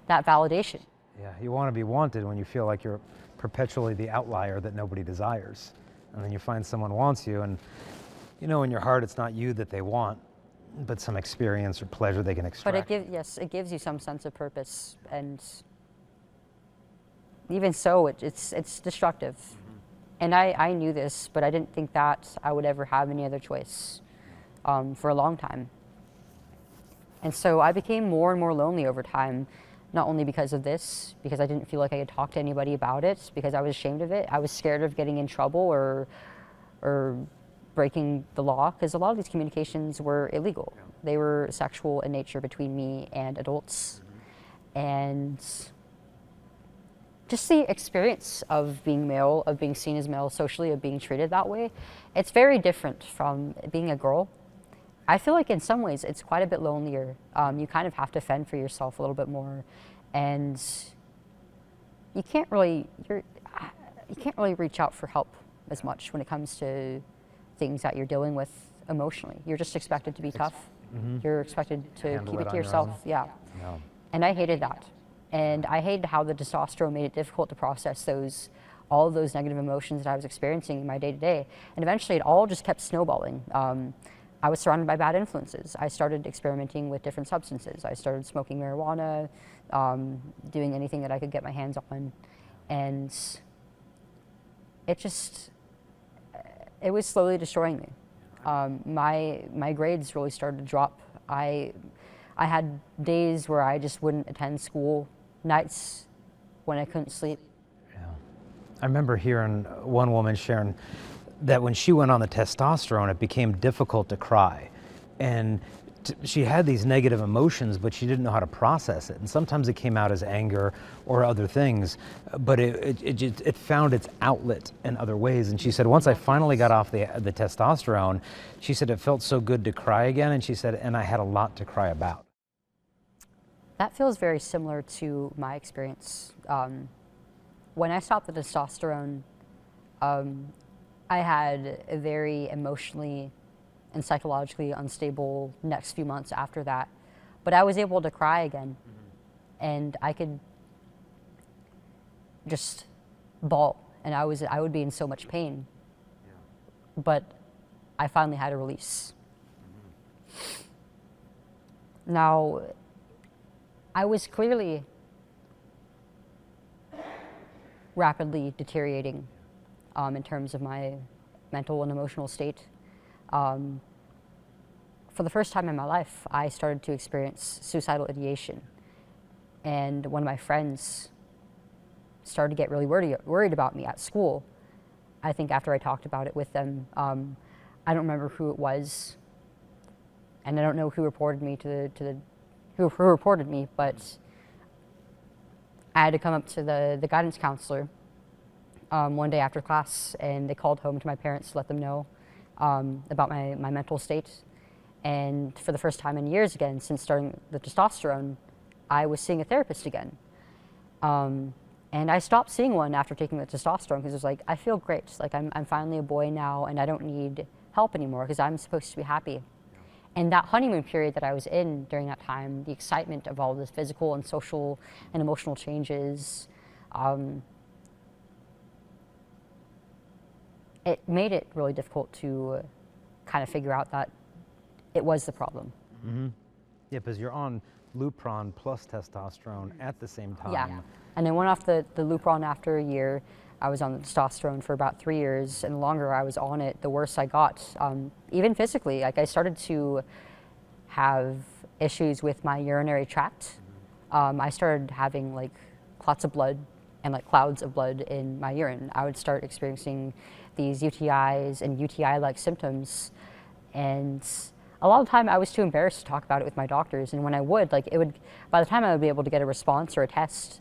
validation. Yeah, you want to be wanted when you feel like you're perpetually the outlier that nobody desires. And then you find someone wants you, and you know in your heart it's not you that they want, but some experience or pleasure they can extract. But it gives you some sense of purpose, and even so, it's destructive. And I knew this, but I didn't think that I would ever have any other choice for a long time. And so I became more and more lonely over time. Not only because of this, because I didn't feel like I could talk to anybody about it, because I was ashamed of it. I was scared of getting in trouble or breaking the law, because a lot of these communications were illegal. They were sexual in nature between me and adults. And just the experience of being male, of being seen as male socially, of being treated that way, it's very different from being a girl. I feel like in some ways it's quite a bit lonelier. You kind of have to fend for yourself a little bit more, and you can't really reach out for help as much when it comes to things that you're dealing with emotionally. You're just expected to be tough. You're expected to keep it to yourself. Yeah. No. And I hated that, and I hated how the testosterone made it difficult to process all of those negative emotions that I was experiencing in my day-to-day. And eventually it all just kept snowballing. I was surrounded by bad influences. I started experimenting with different substances. I started smoking marijuana, doing anything that I could get my hands on. And it was slowly destroying me. My grades really started to drop. I had days where I just wouldn't attend school, nights when I couldn't sleep. Yeah. I remember hearing one woman sharing that when she went on the testosterone, it became difficult to cry. And she had these negative emotions, but she didn't know how to process it. And sometimes it came out as anger or other things, but it found its outlet in other ways. And she said, once I finally got off the testosterone, she said it felt so good to cry again. And she said, and I had a lot to cry about. That feels very similar to my experience. When I stopped the testosterone, I had a very emotionally and psychologically unstable next few months after that. But I was able to cry again, and I could just bawl, and I would be in so much pain. But I finally had a release. Now, I was clearly rapidly deteriorating in terms of my mental and emotional state. For the first time in my life, I started to experience suicidal ideation. And one of my friends started to get really worried about me at school. I think after I talked about it with them, I don't remember who it was, and I don't know who reported me who reported me, but I had to come up to the guidance counselor one day after class, and they called home to my parents to let them know about my mental state. And for the first time in years again, since starting the testosterone, I was seeing a therapist again. And I stopped seeing one after taking the testosterone because it was like, I feel great. Like I'm finally a boy now and I don't need help anymore because I'm supposed to be happy. And that honeymoon period that I was in during that time, the excitement of all the physical and social and emotional changes, it made it really difficult to kind of figure out that it was the problem. Mm-hmm. Yeah, because you're on Lupron plus testosterone at the same time. Yeah, and I went off the Lupron after a year. I was on the testosterone for about 3 years, and the longer I was on it, the worse I got, even physically. Like I started to have issues with my urinary tract. I started having like clots of blood and like clouds of blood in my urine. I would start experiencing these UTIs and UTI-like symptoms, and a lot of the time I was too embarrassed to talk about it with my doctors, and when I would, like it would, by the time I would be able to get a response or a test,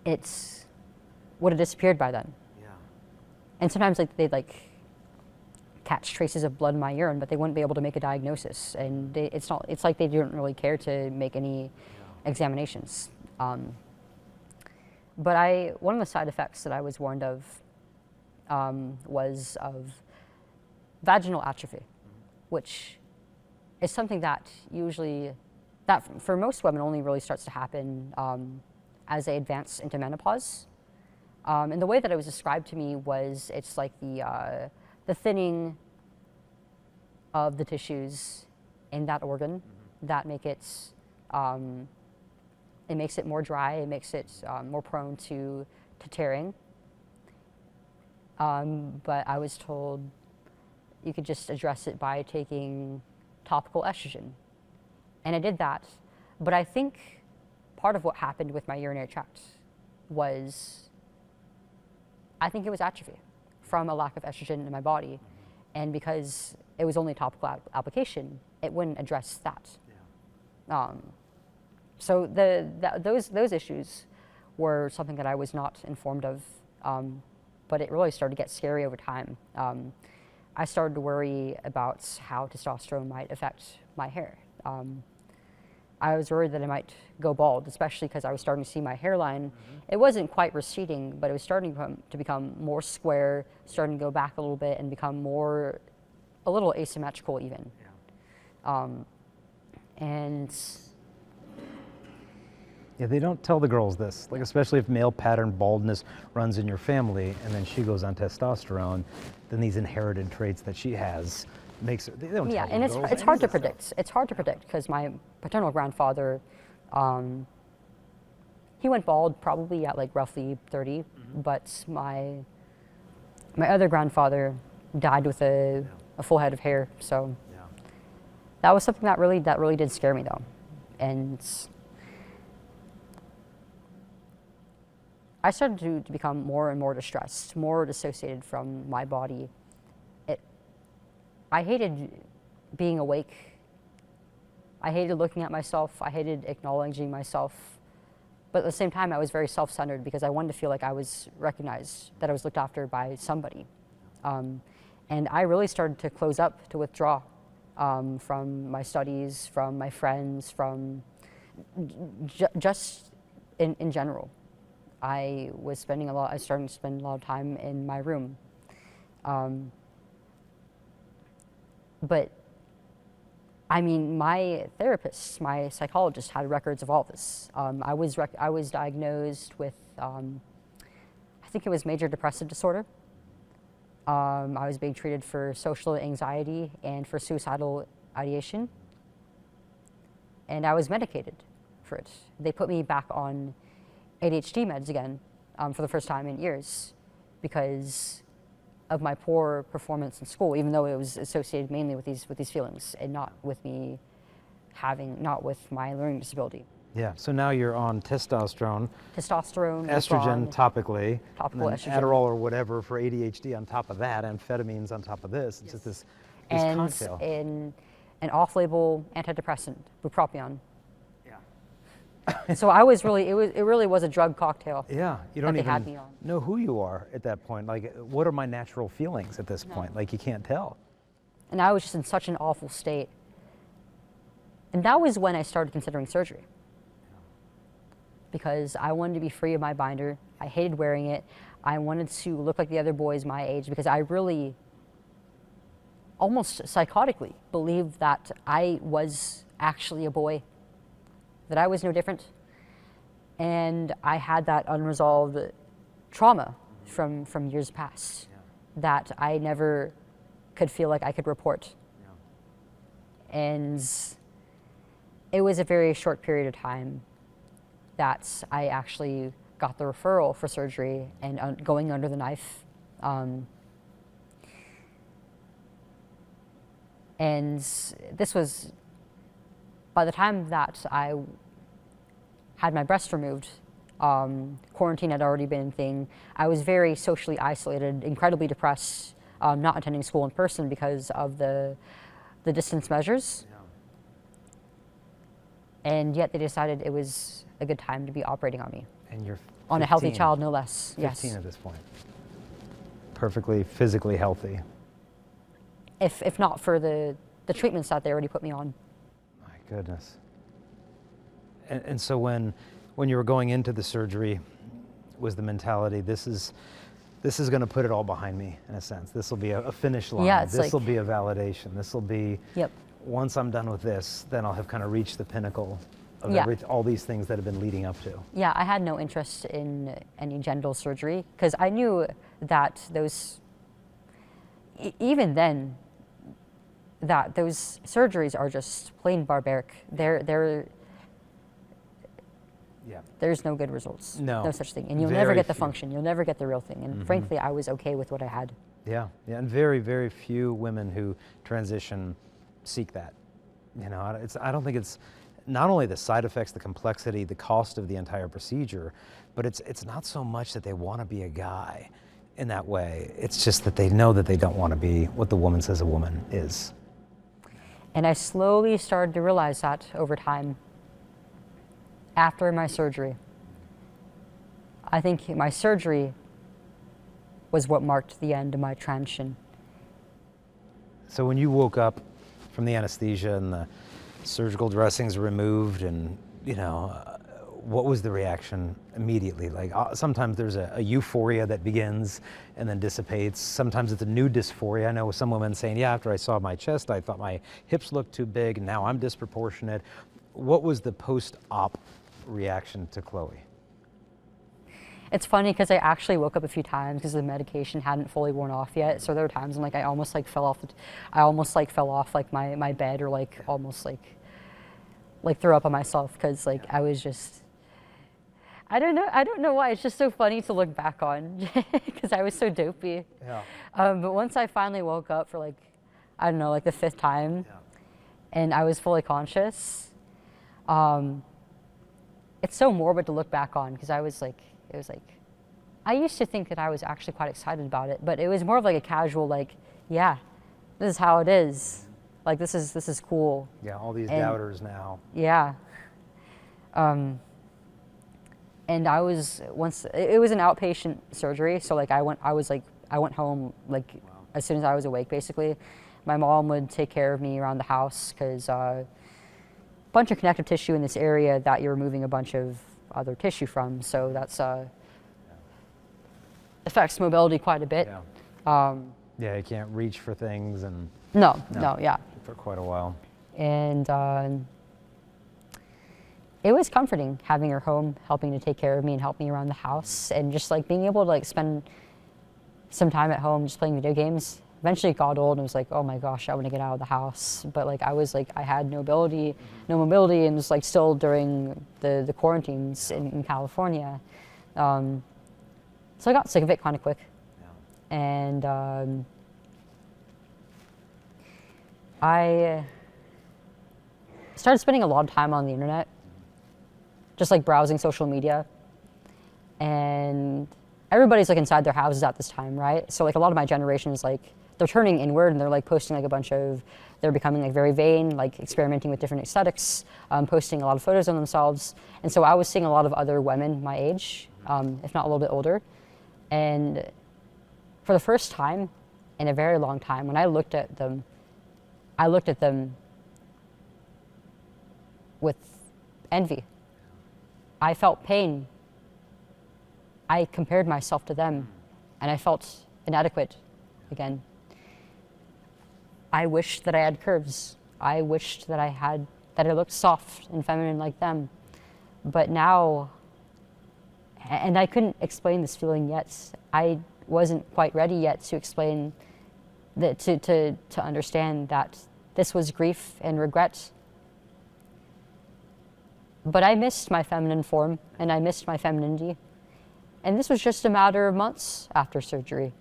it would have disappeared by then. Yeah. And sometimes like they'd like catch traces of blood in my urine, but they wouldn't be able to make a diagnosis, and it's like they didn't really care to make any examinations. But one of the side effects that I was warned of was of vaginal atrophy, which is something that for most women only really starts to happen as they advance into menopause. And the way that it was described to me was it's like the thinning of the tissues in that organ that make it, it makes it more dry, it makes it more prone to tearing. But I was told you could just address it by taking topical estrogen. And I did that. But I think part of what happened with my urinary tract was, I think it was atrophy from a lack of estrogen in my body. And because it was only a topical application, it wouldn't address that. Yeah. So those issues were something that I was not informed of, but it really started to get scary over time. I started to worry about how testosterone might affect my hair. I was worried that I might go bald, especially because I was starting to see my hairline. It wasn't quite receding, but it was starting to become more square, starting to go back a little bit and become a little asymmetrical even. Yeah. Yeah, they don't tell the girls this, like especially if male pattern baldness runs in your family and then she goes on testosterone, then these inherited traits that she has makes her, they don't tell and it's hard to predict. It's hard to predict because my paternal grandfather, he went bald probably at like roughly 30, but my other grandfather died with a full head of hair, so that was something that really did scare me though. And I started to become more and more distressed, more dissociated from my body. I hated being awake. I hated looking at myself. I hated acknowledging myself. But at the same time, I was very self-centered because I wanted to feel like I was recognized, that I was looked after by somebody. And I really started to close up, to withdraw from my studies, from my friends, from just in general. I started to spend a lot of time in my room. But I mean, my therapist, my psychologist had records of all this. I was diagnosed with, I think it was major depressive disorder. I was being treated for social anxiety and for suicidal ideation. and I was medicated for it. They put me back on ADHD meds again for the first time in years because of my poor performance in school, even though it was associated mainly with these feelings and not with my learning disability. Yeah, so now you're on testosterone, Estrogen, topically, topical and then estrogen. Adderall or whatever for ADHD on top of that, amphetamines on top of this. It's just this cocktail. And an off-label antidepressant, bupropion. Yeah. So I was really, it really was a drug cocktail. Yeah, you that don't they had even me on. know who you are at that point. Like, what are my natural feelings at this point? Like, you can't tell. And I was just in such an awful state. And that was when I started considering surgery. Because I wanted to be free of my binder. I hated wearing it. I wanted to look like the other boys my age because I really, almost psychotically, believed that I was actually a boy, that I was no different. And I had that unresolved trauma from years past that I never could feel like I could report. And it was a very short period of time that I actually got the referral for surgery and going under the knife. And this was, by the time that I had my breast removed, quarantine had already been a thing. I was very socially isolated, incredibly depressed, not attending school in person because of the distance measures. And yet they decided it was a good time to be operating on me. And you're 15, on a healthy child, no less. 15 yes. at this point. Perfectly physically healthy. If not for the treatments that they already put me on. My goodness. And so when you were going into the surgery, was the mentality, this is going to put it all behind me, in a sense. This will be a finish line. Yeah, it's this will like, be a validation. This will be, yep. Once I'm done with this, then I'll have kind of reached the pinnacle of Yeah. all these things that have been leading up to. Yeah, I had no interest in any genital surgery because I knew that those, even then, that those surgeries are just plain barbaric. There's no good results. No such thing. And you'll very never get the few. function. You'll never get the real thing. And frankly, I was okay with what I had. Yeah, and very, very few women who transition seek that. You know, I don't think it's not only the side effects, the complexity, the cost of the entire procedure, but it's not so much that they want to be a guy in that way. It's just that they know that they don't want to be what the woman says a woman is. And I slowly started to realize that over time. After my surgery, I think my surgery was what marked the end of my transition. So when you woke up from the anesthesia and the surgical dressings removed, and what was the reaction immediately? Like sometimes there's a euphoria that begins and then dissipates. Sometimes it's a new dysphoria. I know some women saying, yeah, after I saw my chest, I thought my hips looked too big and now I'm disproportionate. What was the post-op reaction to Chloe? It's funny because I actually woke up a few times because the medication hadn't fully worn off yet. So there were times when I almost fell off like my bed, or almost threw up on myself because I was just, I don't know why. It's just so funny to look back on because I was so dopey. Yeah. But once I finally woke up for the fifth time, and I was fully conscious, it's so morbid to look back on because I used to think that I was actually quite excited about it, but it was more of a casual, yeah, this is how it is. This is cool. Yeah, all these doubters now. Yeah. And I was it was an outpatient surgery, so I went home as soon as I was awake, basically. My mom would take care of me around the house because bunch of connective tissue in this area that you're removing a bunch of other tissue from, so that's affects mobility quite a bit. Yeah. Yeah, you can't reach for things and no, yeah. For quite a while. And it was comforting having her home, helping to take care of me and help me around the house, and just being able to spend some time at home just playing video games eventually it got old and was like, oh my gosh, I want to get out of the house. But like I was like, I had no ability, no mobility, and it was like still during the quarantines in California. So I got sick of it kind of quick. And I started spending a lot of time on the internet, just like browsing social media. And everybody's like inside their houses at this time, right? So like a lot of my generation is like, they're turning inward and they're like posting like a bunch of, they're becoming like very vain, like experimenting with different aesthetics, posting a lot of photos of themselves. And so I was seeing a lot of other women my age, if not a little bit older. And for the first time in a very long time, when I looked at them with envy. I felt pain. I compared myself to them, and I felt inadequate again. I wished that I had curves. I wished that I looked soft and feminine like them. But now, and I couldn't explain this feeling yet. I wasn't quite ready yet to explain that, to understand that this was grief and regret. But I missed my feminine form, and I missed my femininity. And this was just a matter of months after surgery.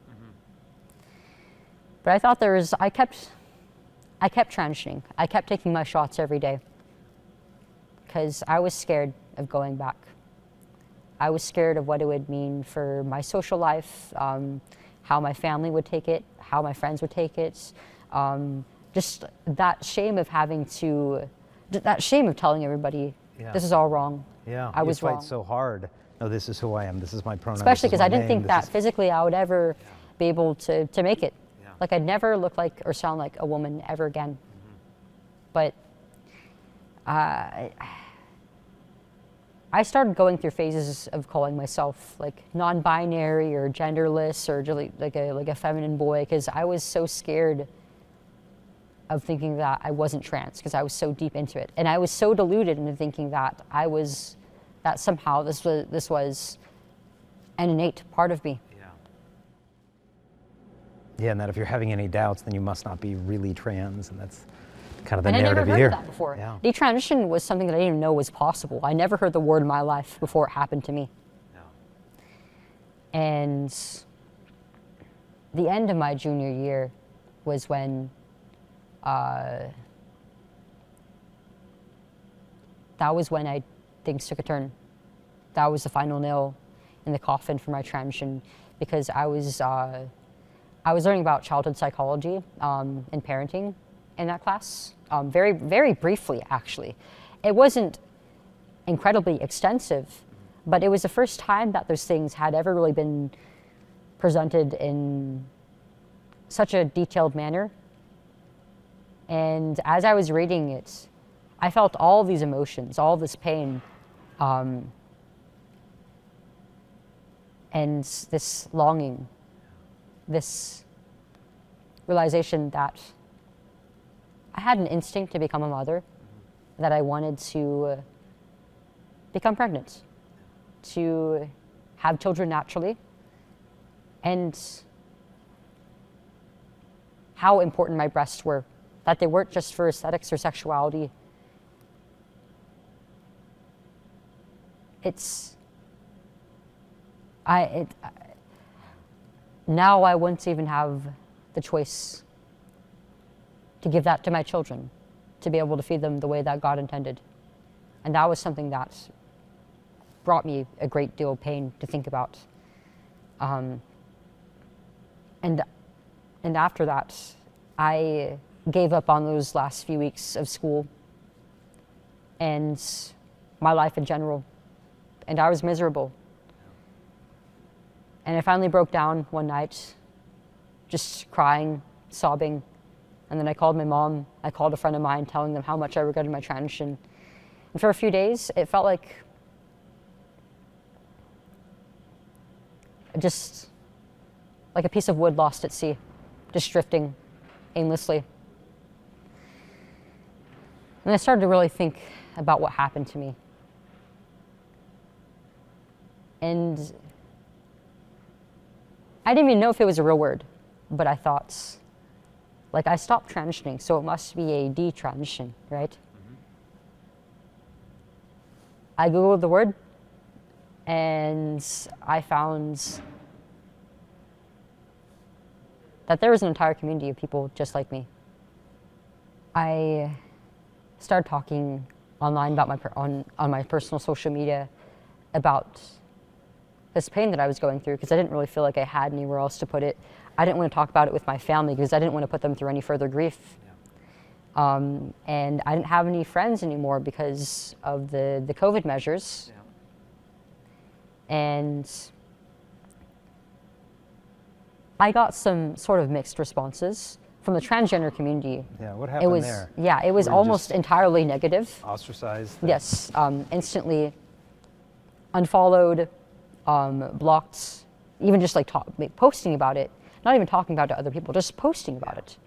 But I thought I kept transitioning. I kept taking my shots every day because I was scared of going back. I was scared of what it would mean for my social life, how my family would take it, how my friends would take it. Just that shame of that shame of telling everybody, this is all wrong. Yeah, I was wrong. fight so hard. No, this is who I am. This is my pronoun. Especially because I didn't think that physically I would ever be able to make it. Yeah. Like I'd never look like or sound like a woman ever again. But I started going through phases of calling myself like non-binary or genderless or really like a feminine boy because I was so scared of thinking that I wasn't trans because I was so deep into it. And I was so deluded into thinking that that somehow this was an innate part of me. Yeah, and that if you're having any doubts, then you must not be really trans, and that's kind of the narrative And I never you heard hear. of that before. Yeah. Detransition was something that I didn't even know was possible. I never heard the word in my life before it happened to me. And the end of my junior year was when things took a turn. That was the final nail in the coffin for my transition because I was learning about childhood psychology and parenting in that class, very, very briefly actually. It wasn't incredibly extensive, but it was the first time that those things had ever really been presented in such a detailed manner. And as I was reading it, I felt all these emotions, all this pain, and this longing, this realization that I had an instinct to become a mother, that I wanted to become pregnant, to have children naturally, and how important my breasts were, that they weren't just for aesthetics or sexuality. Now I wouldn't even have the choice to give that to my children, to be able to feed them the way that God intended. And that was something that brought me a great deal of pain to think about. And after that, I gave up on those last few weeks of school and my life in general. And I was miserable. And I finally broke down one night, just crying, sobbing. And then I called my mom, I called a friend of mine, telling them how much I regretted my transition. And for a few days, it felt like just like a piece of wood lost at sea, just drifting aimlessly. And I started to really think about what happened to me. And I didn't even know if it was a real word, but I thought, Like, I stopped transitioning, so it must be a detransition, right? I Googled the word, and I found that there was an entire community of people just like me. I started talking online about on my personal social media about this pain that I was going through, because I didn't really feel like I had anywhere else to put it. I didn't want to talk about it with my family because I didn't want to put them through any further grief. And I didn't have any friends anymore because of the COVID measures. And I got some sort of mixed responses from the transgender community. Yeah, what happened there? Yeah, it was almost entirely negative. Ostracized? Yes, instantly unfollowed, blocked, even just like posting about it, not even talking about it to other people, just posting about it.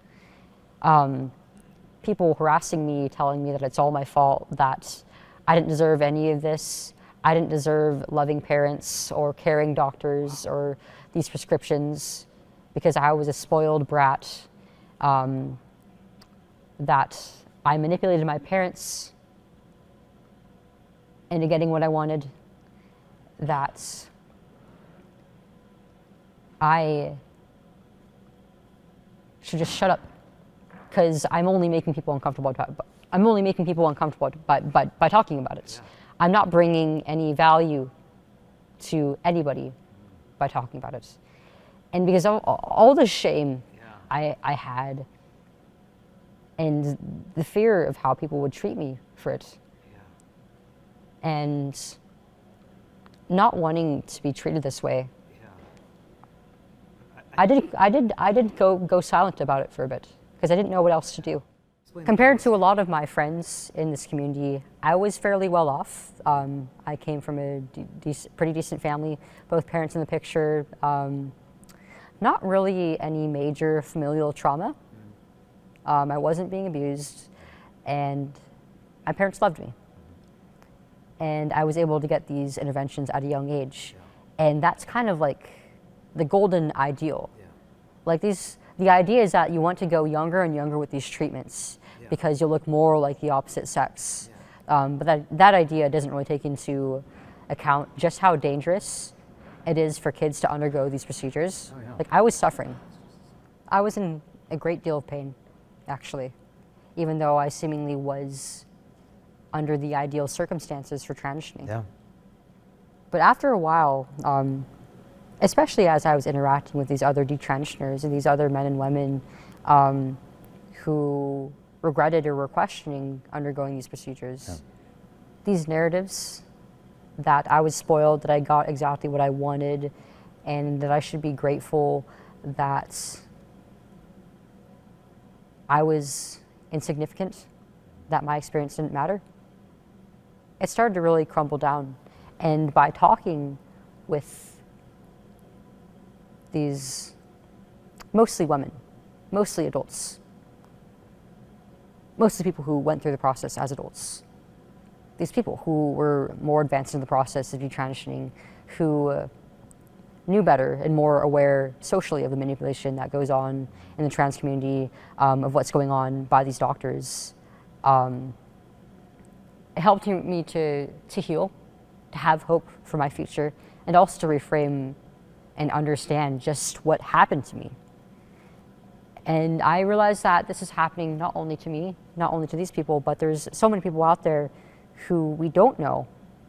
People harassing me, telling me that it's all my fault, that I didn't deserve any of this, I didn't deserve loving parents or caring doctors or these prescriptions because I was a spoiled brat, that I manipulated my parents into getting what I wanted, that I should just shut up because I'm only making people uncomfortable. I'm only making people uncomfortable by talking about it. I'm not bringing any value to anybody by talking about it. And because of all the shame I had and the fear of how people would treat me for it, and not wanting to be treated this way, I did go silent about it for a bit because I didn't know what else to do. Compared to a lot of my friends in this community, I was fairly well off. I came from a pretty decent family, both parents in the picture. Not really any major familial trauma. I wasn't being abused, and my parents loved me. And I was able to get these interventions at a young age. And that's kind of like the golden ideal. Like the idea is that you want to go younger and younger with these treatments because you'll look more like the opposite sex. But that idea doesn't really take into account just how dangerous it is for kids to undergo these procedures. Like, I was suffering. I was in a great deal of pain, actually, even though I seemingly was under the ideal circumstances for transitioning. But after a while, especially as I was interacting with these other detransitioners and these other men and women who regretted or were questioning undergoing these procedures, these narratives that I was spoiled, that I got exactly what I wanted, and that I should be grateful that I was insignificant, that my experience didn't matter, it started to really crumble down. And by talking with these mostly women, mostly adults, mostly people who went through the process as adults, these people who were more advanced in the process of detransitioning, who knew better and more aware socially of the manipulation that goes on in the trans community, of what's going on by these doctors. It helped me to heal, to have hope for my future, and also to reframe and understand just what happened to me. And I realized that this is happening not only to me, not only to these people, but there's so many people out there who we don't know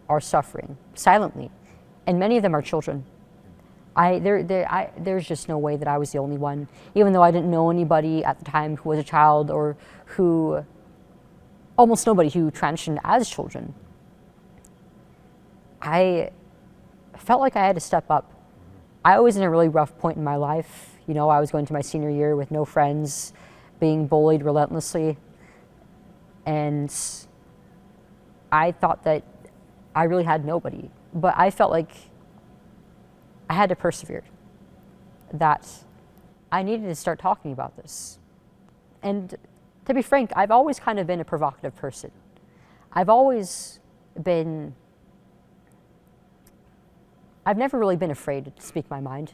are suffering silently, and many of them are children. There's just no way that I was the only one, even though I didn't know anybody at the time who was a child, or almost nobody who transitioned as children. I felt like I had to step up. I was in a really rough point in my life. You know, I was going to my senior year with no friends, being bullied relentlessly, and I thought that I really had nobody. But I felt like I had to persevere, that I needed to start talking about this. And to be frank, I've always kind of been a provocative person. I've never really been afraid to speak my mind,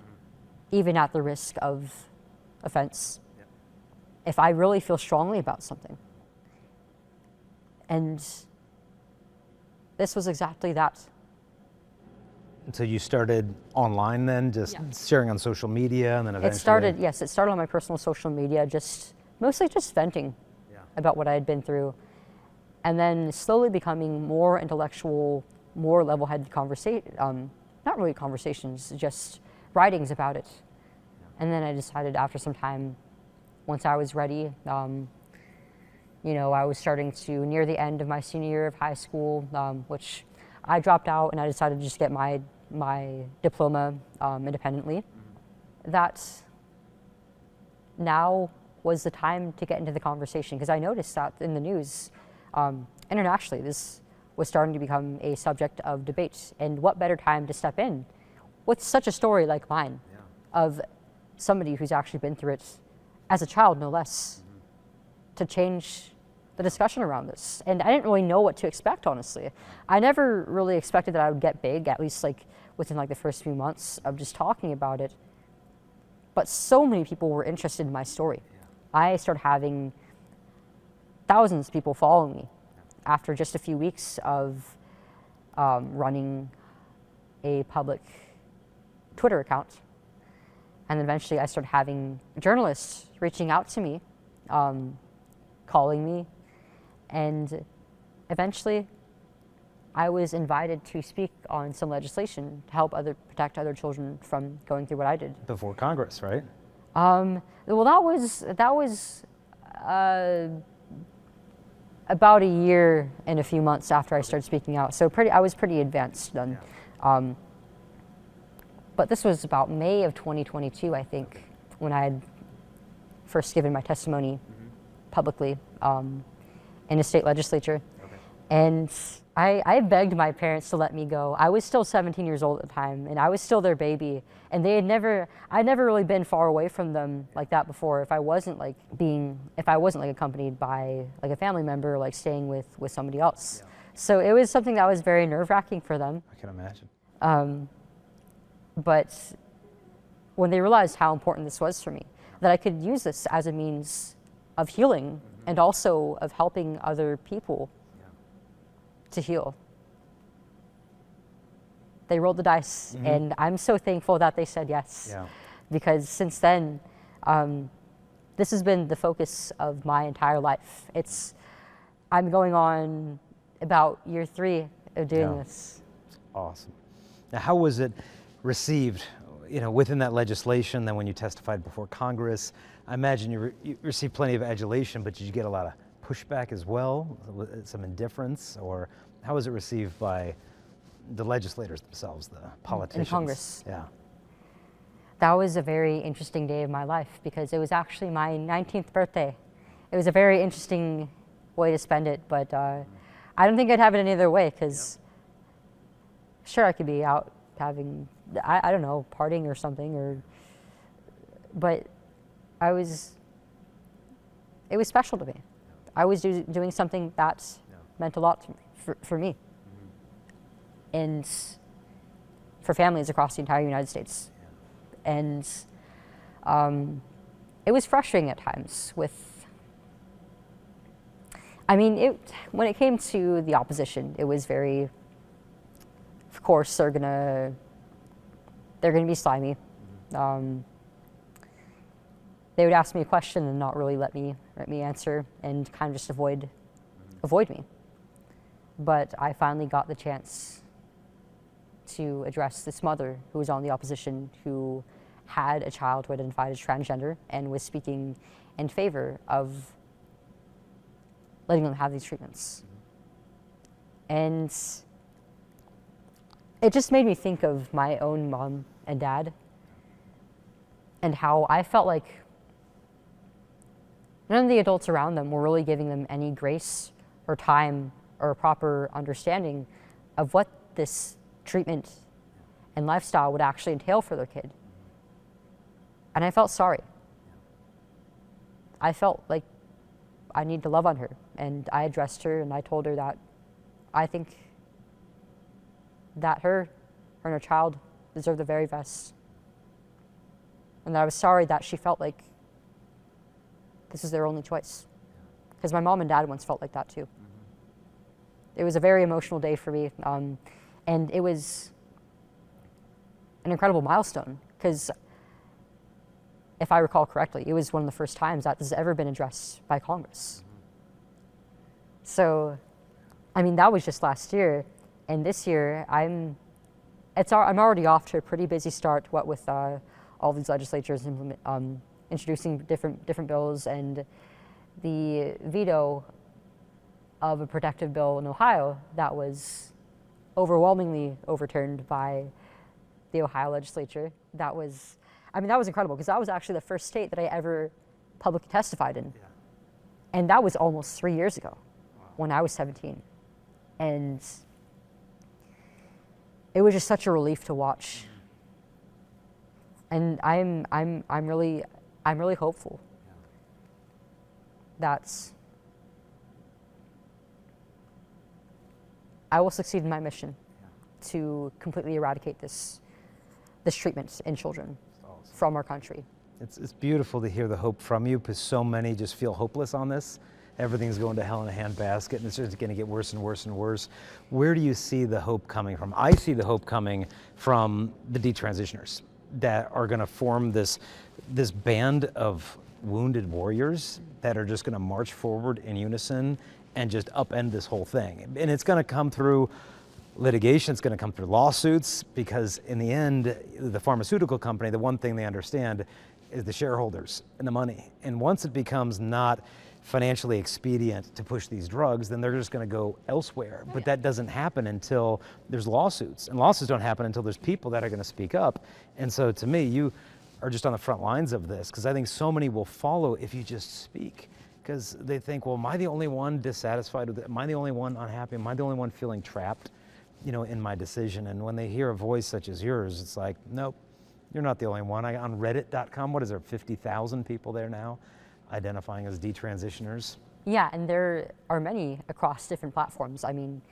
even at the risk of offense. if I really feel strongly about something. And this was exactly that. So you started online then, just sharing on social media, and then eventually... It started on my personal social media, mostly just venting about what I had been through. And then slowly becoming more intellectual, more level-headed not really conversations, just writings about it. And then I decided after some time, once I was ready, you know, I was starting to near the end of my senior year of high school, which I dropped out and I decided to just get my diploma independently. That now was the time to get into the conversation, because I noticed that in the news, internationally, this was starting to become a subject of debate. And what better time to step in with such a story like mine, of somebody who's actually been through it as a child, no less, to change the discussion around this. And I didn't really know what to expect, honestly. I never really expected that I would get big, at least like within like the first few months of just talking about it. But so many people were interested in my story. I started having thousands of people following me after just a few weeks of running a public Twitter account. And then eventually I started having journalists reaching out to me, calling me, and eventually I was invited to speak on some legislation to help protect other children from going through what I did. Before Congress, right? Well, that was about a year and a few months after I started speaking out. So I was pretty advanced then. But this was about May of 2022, I think, when I had first given my testimony publicly in a state legislature. And I begged my parents to let me go. I was still 17 years old at the time, and I was still their baby. And I'd never really been far away from them like that before. If I wasn't like accompanied by like a family member, like staying with somebody else. So it was something that was very nerve-wracking for them. I can imagine. But when they realized how important this was for me, that I could use this as a means of healing and also of helping other people to heal, they rolled the dice. And I'm so thankful that they said yes. Because since then, this has been the focus of my entire life. I'm going on about year 3 of doing this. Awesome. Now, how was it received, you know, within that legislation, then when you testified before Congress? I imagine you received plenty of adulation, but did you get a lot of pushback as well? Some indifference? Or how was it received by the legislators themselves, the politicians? In Congress. Yeah. That was a very interesting day of my life, because it was actually my 19th birthday. It was a very interesting way to spend it, but I don't think I'd have it any other way, because sure, I could be out having, I don't know, partying or something, but it was special to me. I was doing something that meant a lot to me, for me, and for families across the entire United States. And it was frustrating at times when it came to the opposition, it was very, of course, they're gonna be slimy. They would ask me a question and not really let me answer, and kind of just avoid me. But I finally got the chance to address this mother who was on the opposition, who had a child who identified as transgender and was speaking in favor of letting them have these treatments. And it just made me think of my own mom and dad, and how I felt like none of the adults around them were really giving them any grace or time or proper understanding of what this treatment and lifestyle would actually entail for their kid. And I felt sorry. I felt like I need to love on her, and I addressed her and I told her that I think that her and her child deserve the very best. And that I was sorry that she felt like this is their only choice. Because my mom and dad once felt like that too. It was a very emotional day for me, and it was an incredible milestone, because if I recall correctly, it was one of the first times that this has ever been addressed by Congress. So, I mean, that was just last year, and this year I'm already off to a pretty busy start. What with all these legislatures introducing different bills, and the veto of a protective bill in Ohio that was overwhelmingly overturned by the Ohio legislature. That was incredible, because that was actually the first state that I ever publicly testified in. Yeah. And that was almost 3 years ago, when I was 17. And it was just such a relief to watch. And I'm really hopeful that I will succeed in my mission to completely eradicate this treatment in children from our country. It's beautiful to hear the hope from you, because so many just feel hopeless on this. Everything's going to hell in a handbasket, and it's just going to get worse and worse and worse. Where do you see the hope coming from? I see the hope coming from the detransitioners that are going to form this band of wounded warriors that are just going to march forward in unison and just upend this whole thing. And it's going to come through litigation, it's going to come through lawsuits, because in the end, the pharmaceutical company, the one thing they understand is the shareholders and the money. And once it becomes not financially expedient to push these drugs, then they're just going to go elsewhere. But that doesn't happen until there's lawsuits. And lawsuits don't happen until there's people that are going to speak up. And so to me, you are just on the front lines of this, because I think so many will follow if you just speak. Because they think, well, am I the only one dissatisfied with it? Am I the only one unhappy? Am I the only one feeling trapped, in my decision? And when they hear a voice such as yours, it's like, nope, you're not the only one. On reddit.com, what is there, 50,000 people there now identifying as detransitioners? Yeah, and there are many across different platforms. I mean,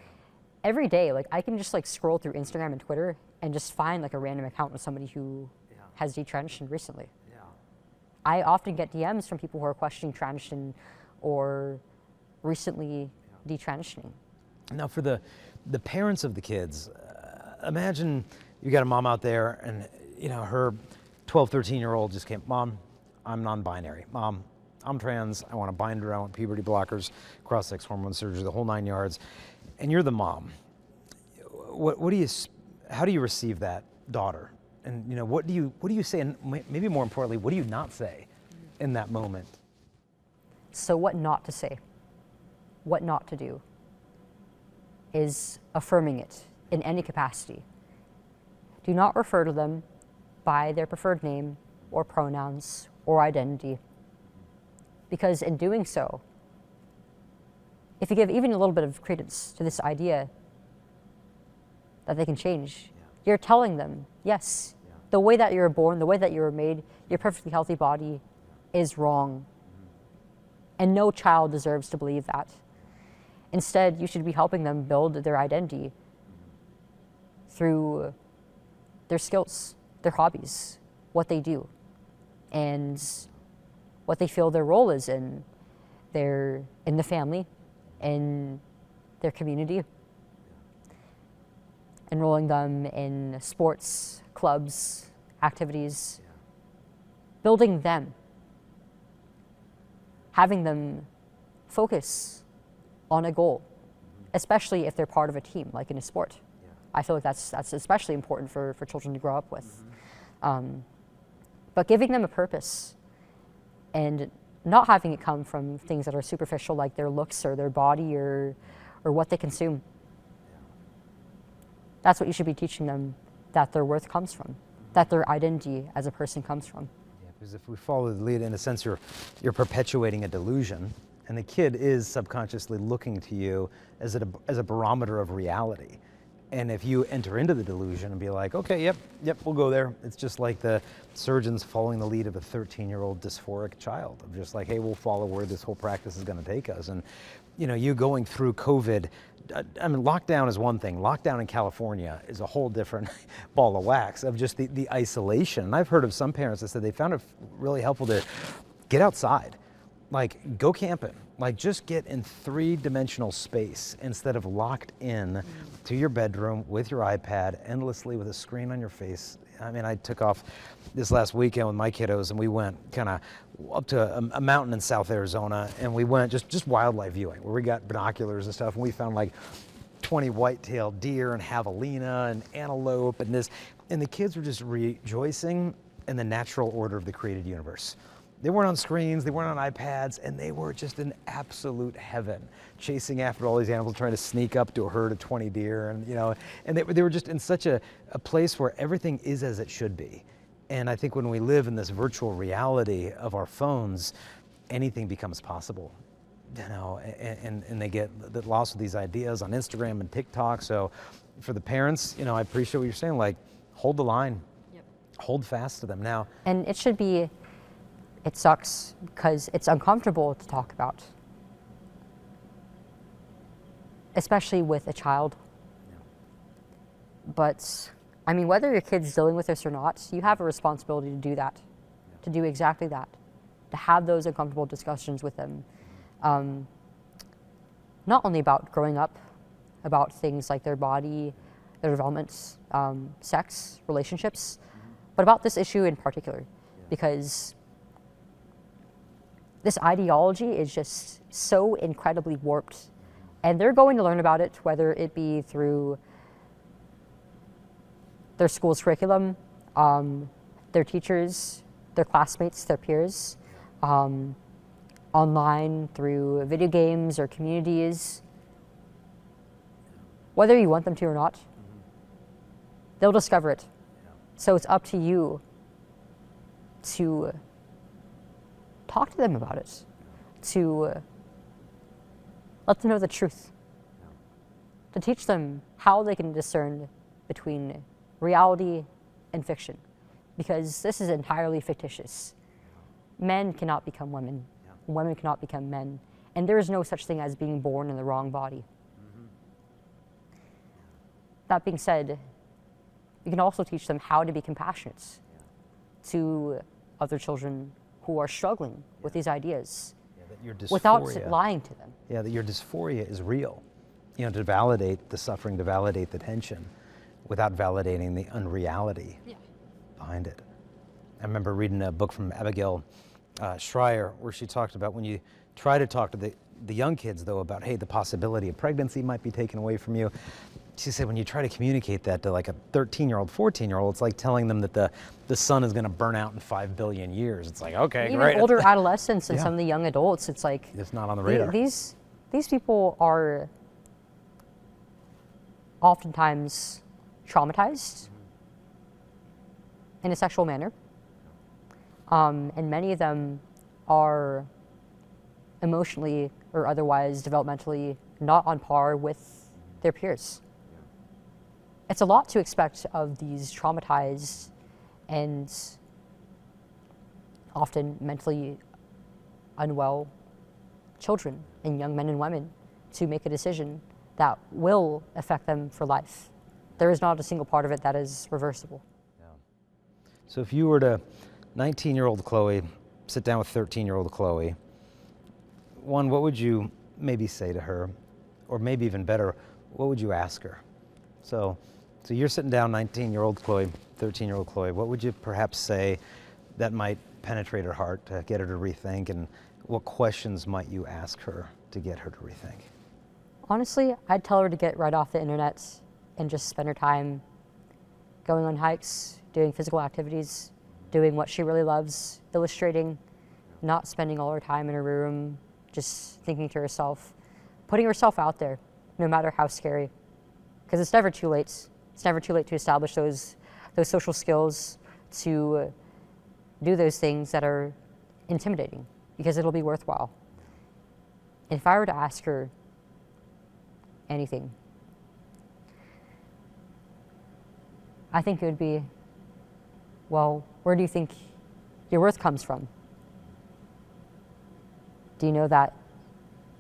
every day, I can just scroll through Instagram and Twitter and just find a random account with somebody who has detransitioned recently. Yeah. I often get DMs from people who are questioning transition or recently detransitioning. Now, for the parents of the kids, imagine you got a mom out there, and her 12, 13-year-old just came, Mom, I'm non-binary. Mom, I'm trans, I want a binder, I want puberty blockers, cross-sex hormone surgery, the whole 9 yards. And you're the mom. How do you receive that daughter? And what do you say, and maybe more importantly, what do you not say in that moment? So what not to say, what not to do, is affirming it in any capacity. Do not refer to them by their preferred name or pronouns or identity, because in doing so, if you give even a little bit of credence to this idea that they can change, you're telling them, yes, the way that you're born, the way that you were made, your perfectly healthy body is wrong. And no child deserves to believe that. Instead, you should be helping them build their identity through their skills, their hobbies, what they do, and what they feel their role is in the family, in their community. Enrolling them in sports, clubs, activities, building them, having them focus on a goal, especially if they're part of a team, like in a sport. I feel like that's especially important for children to grow up with. But giving them a purpose and not having it come from things that are superficial, like their looks or their body or what they consume. That's what you should be teaching them, that their worth comes from, that their identity as a person comes from. Yeah, because if we follow the lead, in a sense, you're perpetuating a delusion, and the kid is subconsciously looking to you as a barometer of reality. And if you enter into the delusion and be like, okay, yep, we'll go there. It's just like the surgeons following the lead of a 13-year-old dysphoric child, of just like, hey, we'll follow where this whole practice is going to take us. And you going through COVID, I mean, lockdown is one thing. Lockdown in California is a whole different ball of wax of just the isolation. And I've heard of some parents that said they found it really helpful to get outside. like go camping, like just get in 3-dimensional space instead of locked in to your bedroom with your iPad endlessly with a screen on your face. I mean, I took off this last weekend with my kiddos and we went kind of up to a mountain in South Arizona, and we went just wildlife viewing where we got binoculars and stuff, and we found like 20 white-tailed deer and javelina and antelope and this, and the kids were just rejoicing in the natural order of the created universe. They weren't on screens, they weren't on iPads, and they were just in absolute heaven, chasing after all these animals, trying to sneak up to a herd of 20 deer, and and they were just in such a place where everything is as it should be. And I think when we live in this virtual reality of our phones, anything becomes possible, and they get lost with these ideas on Instagram and TikTok. So for the parents, I appreciate what you're saying, like hold the line, hold fast to them now. And it sucks because it's uncomfortable to talk about, especially with a child. But I mean, whether your kid's dealing with this or not, you have a responsibility to do that, to do exactly that, to have those uncomfortable discussions with them. Not only about growing up, about things like their body, their development, sex, relationships, but about this issue in particular, because this ideology is just so incredibly warped, and they're going to learn about it, whether it be through their school's curriculum, their teachers, their classmates, their peers, online, through video games or communities. Whether you want them to or not, they'll discover it. So it's up to you to talk to them about it, to let them know the truth, to teach them how they can discern between reality and fiction, because this is entirely fictitious. Men cannot become women, women cannot become men, and there is no such thing as being born in the wrong body. That being said, you can also teach them how to be compassionate to other children who are struggling with these ideas without lying to them. Yeah, that your dysphoria is real. To validate the suffering, to validate the tension, without validating the unreality behind it. I remember reading a book from Abigail Schreier where she talked about when you try to talk to the young kids, though, about, hey, the possibility of pregnancy might be taken away from you. She said when you try to communicate that to like a 13-year-old, 14-year-old, it's like telling them that the sun is going to burn out in 5 billion years. It's like, okay, even great. Older adolescents and some of the young adults, it's like it's not on the radar. These people are oftentimes traumatized in a sexual manner, and many of them are emotionally or otherwise developmentally not on par with their peers. It's a lot to expect of these traumatized and often mentally unwell children and young men and women to make a decision that will affect them for life. There is not a single part of it that is reversible. Yeah. So if you were to 19-year-old Chloe sit down with 13-year-old Chloe, one, what would you maybe say to her? Or maybe even better, what would you ask her? So you're sitting down, 19-year-old Chloe, 13-year-old Chloe, what would you perhaps say that might penetrate her heart to get her to rethink, and what questions might you ask her to get her to rethink? Honestly, I'd tell her to get right off the internet and just spend her time going on hikes, doing physical activities, doing what she really loves, illustrating, not spending all her time in her room, just thinking to herself, putting herself out there, no matter how scary. Because it's never too late. It's never too late to establish those social skills, to do those things that are intimidating, because it'll be worthwhile. If I were to ask her anything, I think it would be, well, where do you think your worth comes from? Do you know that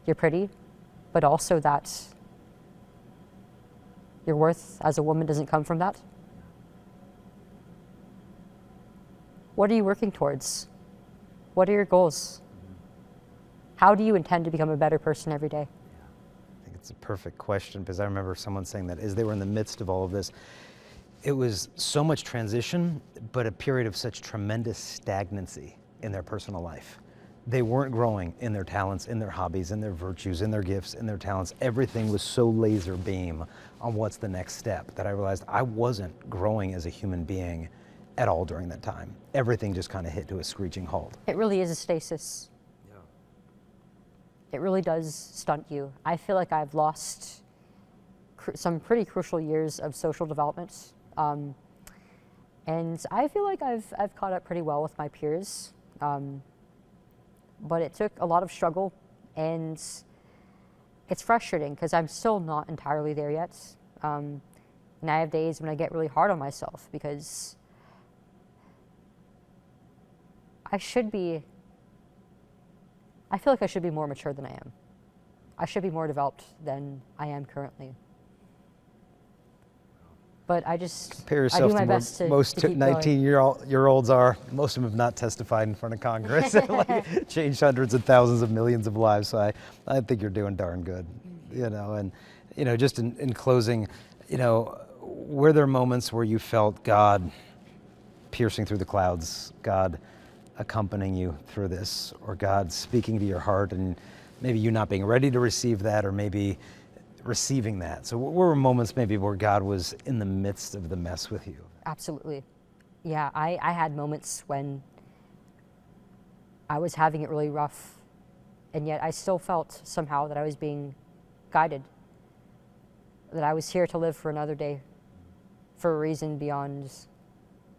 you're pretty, but also that your worth as a woman doesn't come from that? What are you working towards? What are your goals? How do you intend to become a better person every day? I think it's a perfect question, because I remember someone saying that as they were in the midst of all of this, it was so much transition, but a period of such tremendous stagnancy in their personal life. They weren't growing in their talents, in their hobbies, in their virtues, in their gifts, in their talents. Everything was so laser beam on what's the next step that I realized I wasn't growing as a human being at all during that time. Everything just kind of hit to a screeching halt. It really is a stasis. Yeah. It really does stunt you. I feel like I've lost some pretty crucial years of social development. And I feel like I've caught up pretty well with my peers. But it took a lot of struggle, and it's frustrating because I'm still not entirely there yet. And I have days when I get really hard on myself because I feel like I should be more mature than I am. I should be more developed than I am currently. But I Compare do yourself my to best where to most keep going. 19-year-olds are. Most of them have not testified in front of Congress. Like, changed hundreds of thousands of millions of lives. So I think you're doing darn good. And just in closing, were there moments where you felt God piercing through the clouds, God accompanying you through this, or God speaking to your heart, and maybe you not being ready to receive that, or maybe receiving that? So what were moments maybe where God was in the midst of the mess with you? Absolutely. Yeah, I had moments when I was having it really rough, and yet I still felt somehow that I was being guided, that I was here to live for another day for a reason beyond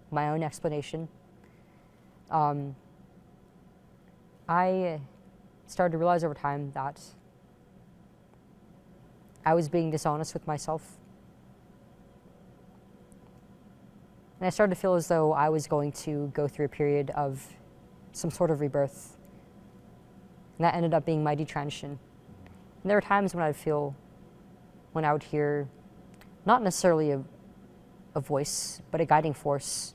my own explanation. I started to realize over time that I was being dishonest with myself. And I started to feel as though I was going to go through a period of some sort of rebirth. And that ended up being my detransition. And there were times when I would hear, not necessarily a voice, but a guiding force.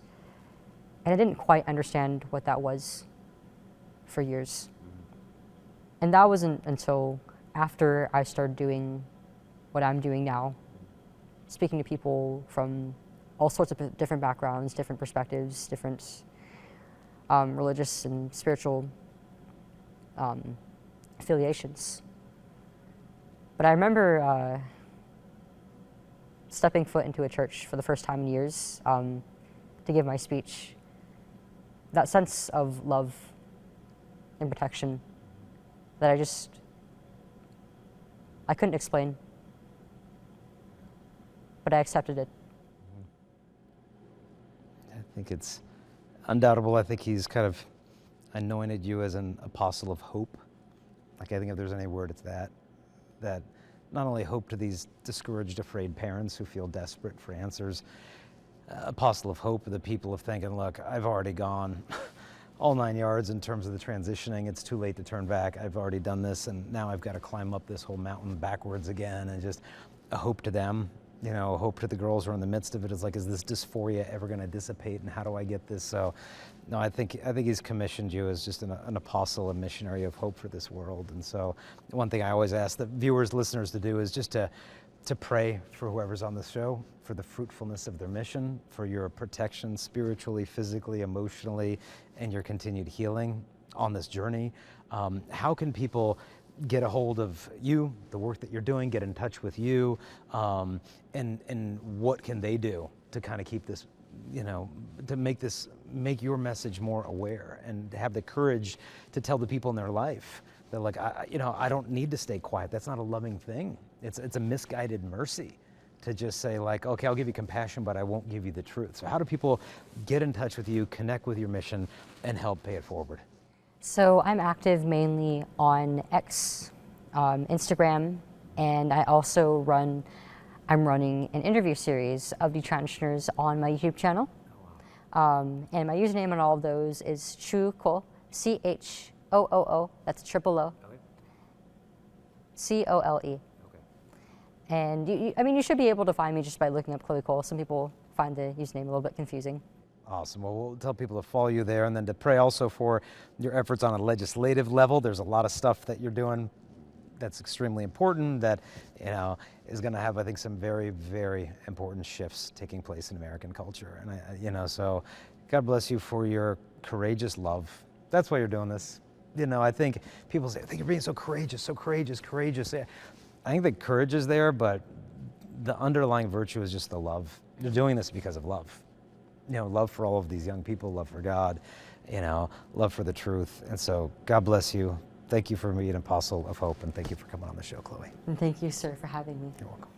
And I didn't quite understand what that was for years. And that wasn't until after I started doing what I'm doing now, speaking to people from all sorts of different backgrounds, different perspectives, different religious and spiritual affiliations. But I remember stepping foot into a church for the first time in years to give my speech. That sense of love and protection that I couldn't explain, but I accepted it. I think it's undoubtable. I think he's kind of anointed you as an apostle of hope. Like, I think if there's any word, it's that not only hope to these discouraged, afraid parents who feel desperate for answers, apostle of hope to the people of thinking, look, I've already gone all 9 yards in terms of the transitioning. It's too late to turn back. I've already done this, and now I've got to climb up this whole mountain backwards again. And just a hope to them, a hope to the girls who are in the midst of it. Is like, is this dysphoria ever going to dissipate, and how do I get this? So, no, I think he's commissioned you as just an apostle, a missionary of hope for this world. And so, one thing I always ask the viewers, listeners to do is just to pray for whoever's on the show, for the fruitfulness of their mission, for your protection spiritually, physically, emotionally, and your continued healing on this journey. How can people get a hold of you, the work that you're doing, get in touch with you, and what can they do to kind of keep this, to make your message more aware, and have the courage to tell the people in their life that, like, I don't need to stay quiet. That's not a loving thing. It's a misguided mercy to just say, like, okay, I'll give you compassion, but I won't give you the truth. So how do people get in touch with you, connect with your mission, and help pay it forward? So I'm active mainly on X, Instagram, and I also I'm running an interview series of detransitioners on my YouTube channel. And my username on all of those is Choo-Cole, CHOOO, that's triple O, COLE. And you should be able to find me just by looking up Chloe Cole. Some people find the username a little bit confusing. Awesome. Well, we'll tell people to follow you there, and then to pray also for your efforts on a legislative level. There's a lot of stuff that you're doing that's extremely important that, is going to have, I think, some very, very important shifts taking place in American culture. And, so God bless you for your courageous love. That's why you're doing this. I think people say, I think you're being so courageous, courageous. I think the courage is there, but the underlying virtue is just the love. You're doing this because of love. Love for all of these young people, love for God, love for the truth. And so God bless you. Thank you for being an apostle of hope, and thank you for coming on the show, Chloe. And thank you, sir, for having me. You're welcome.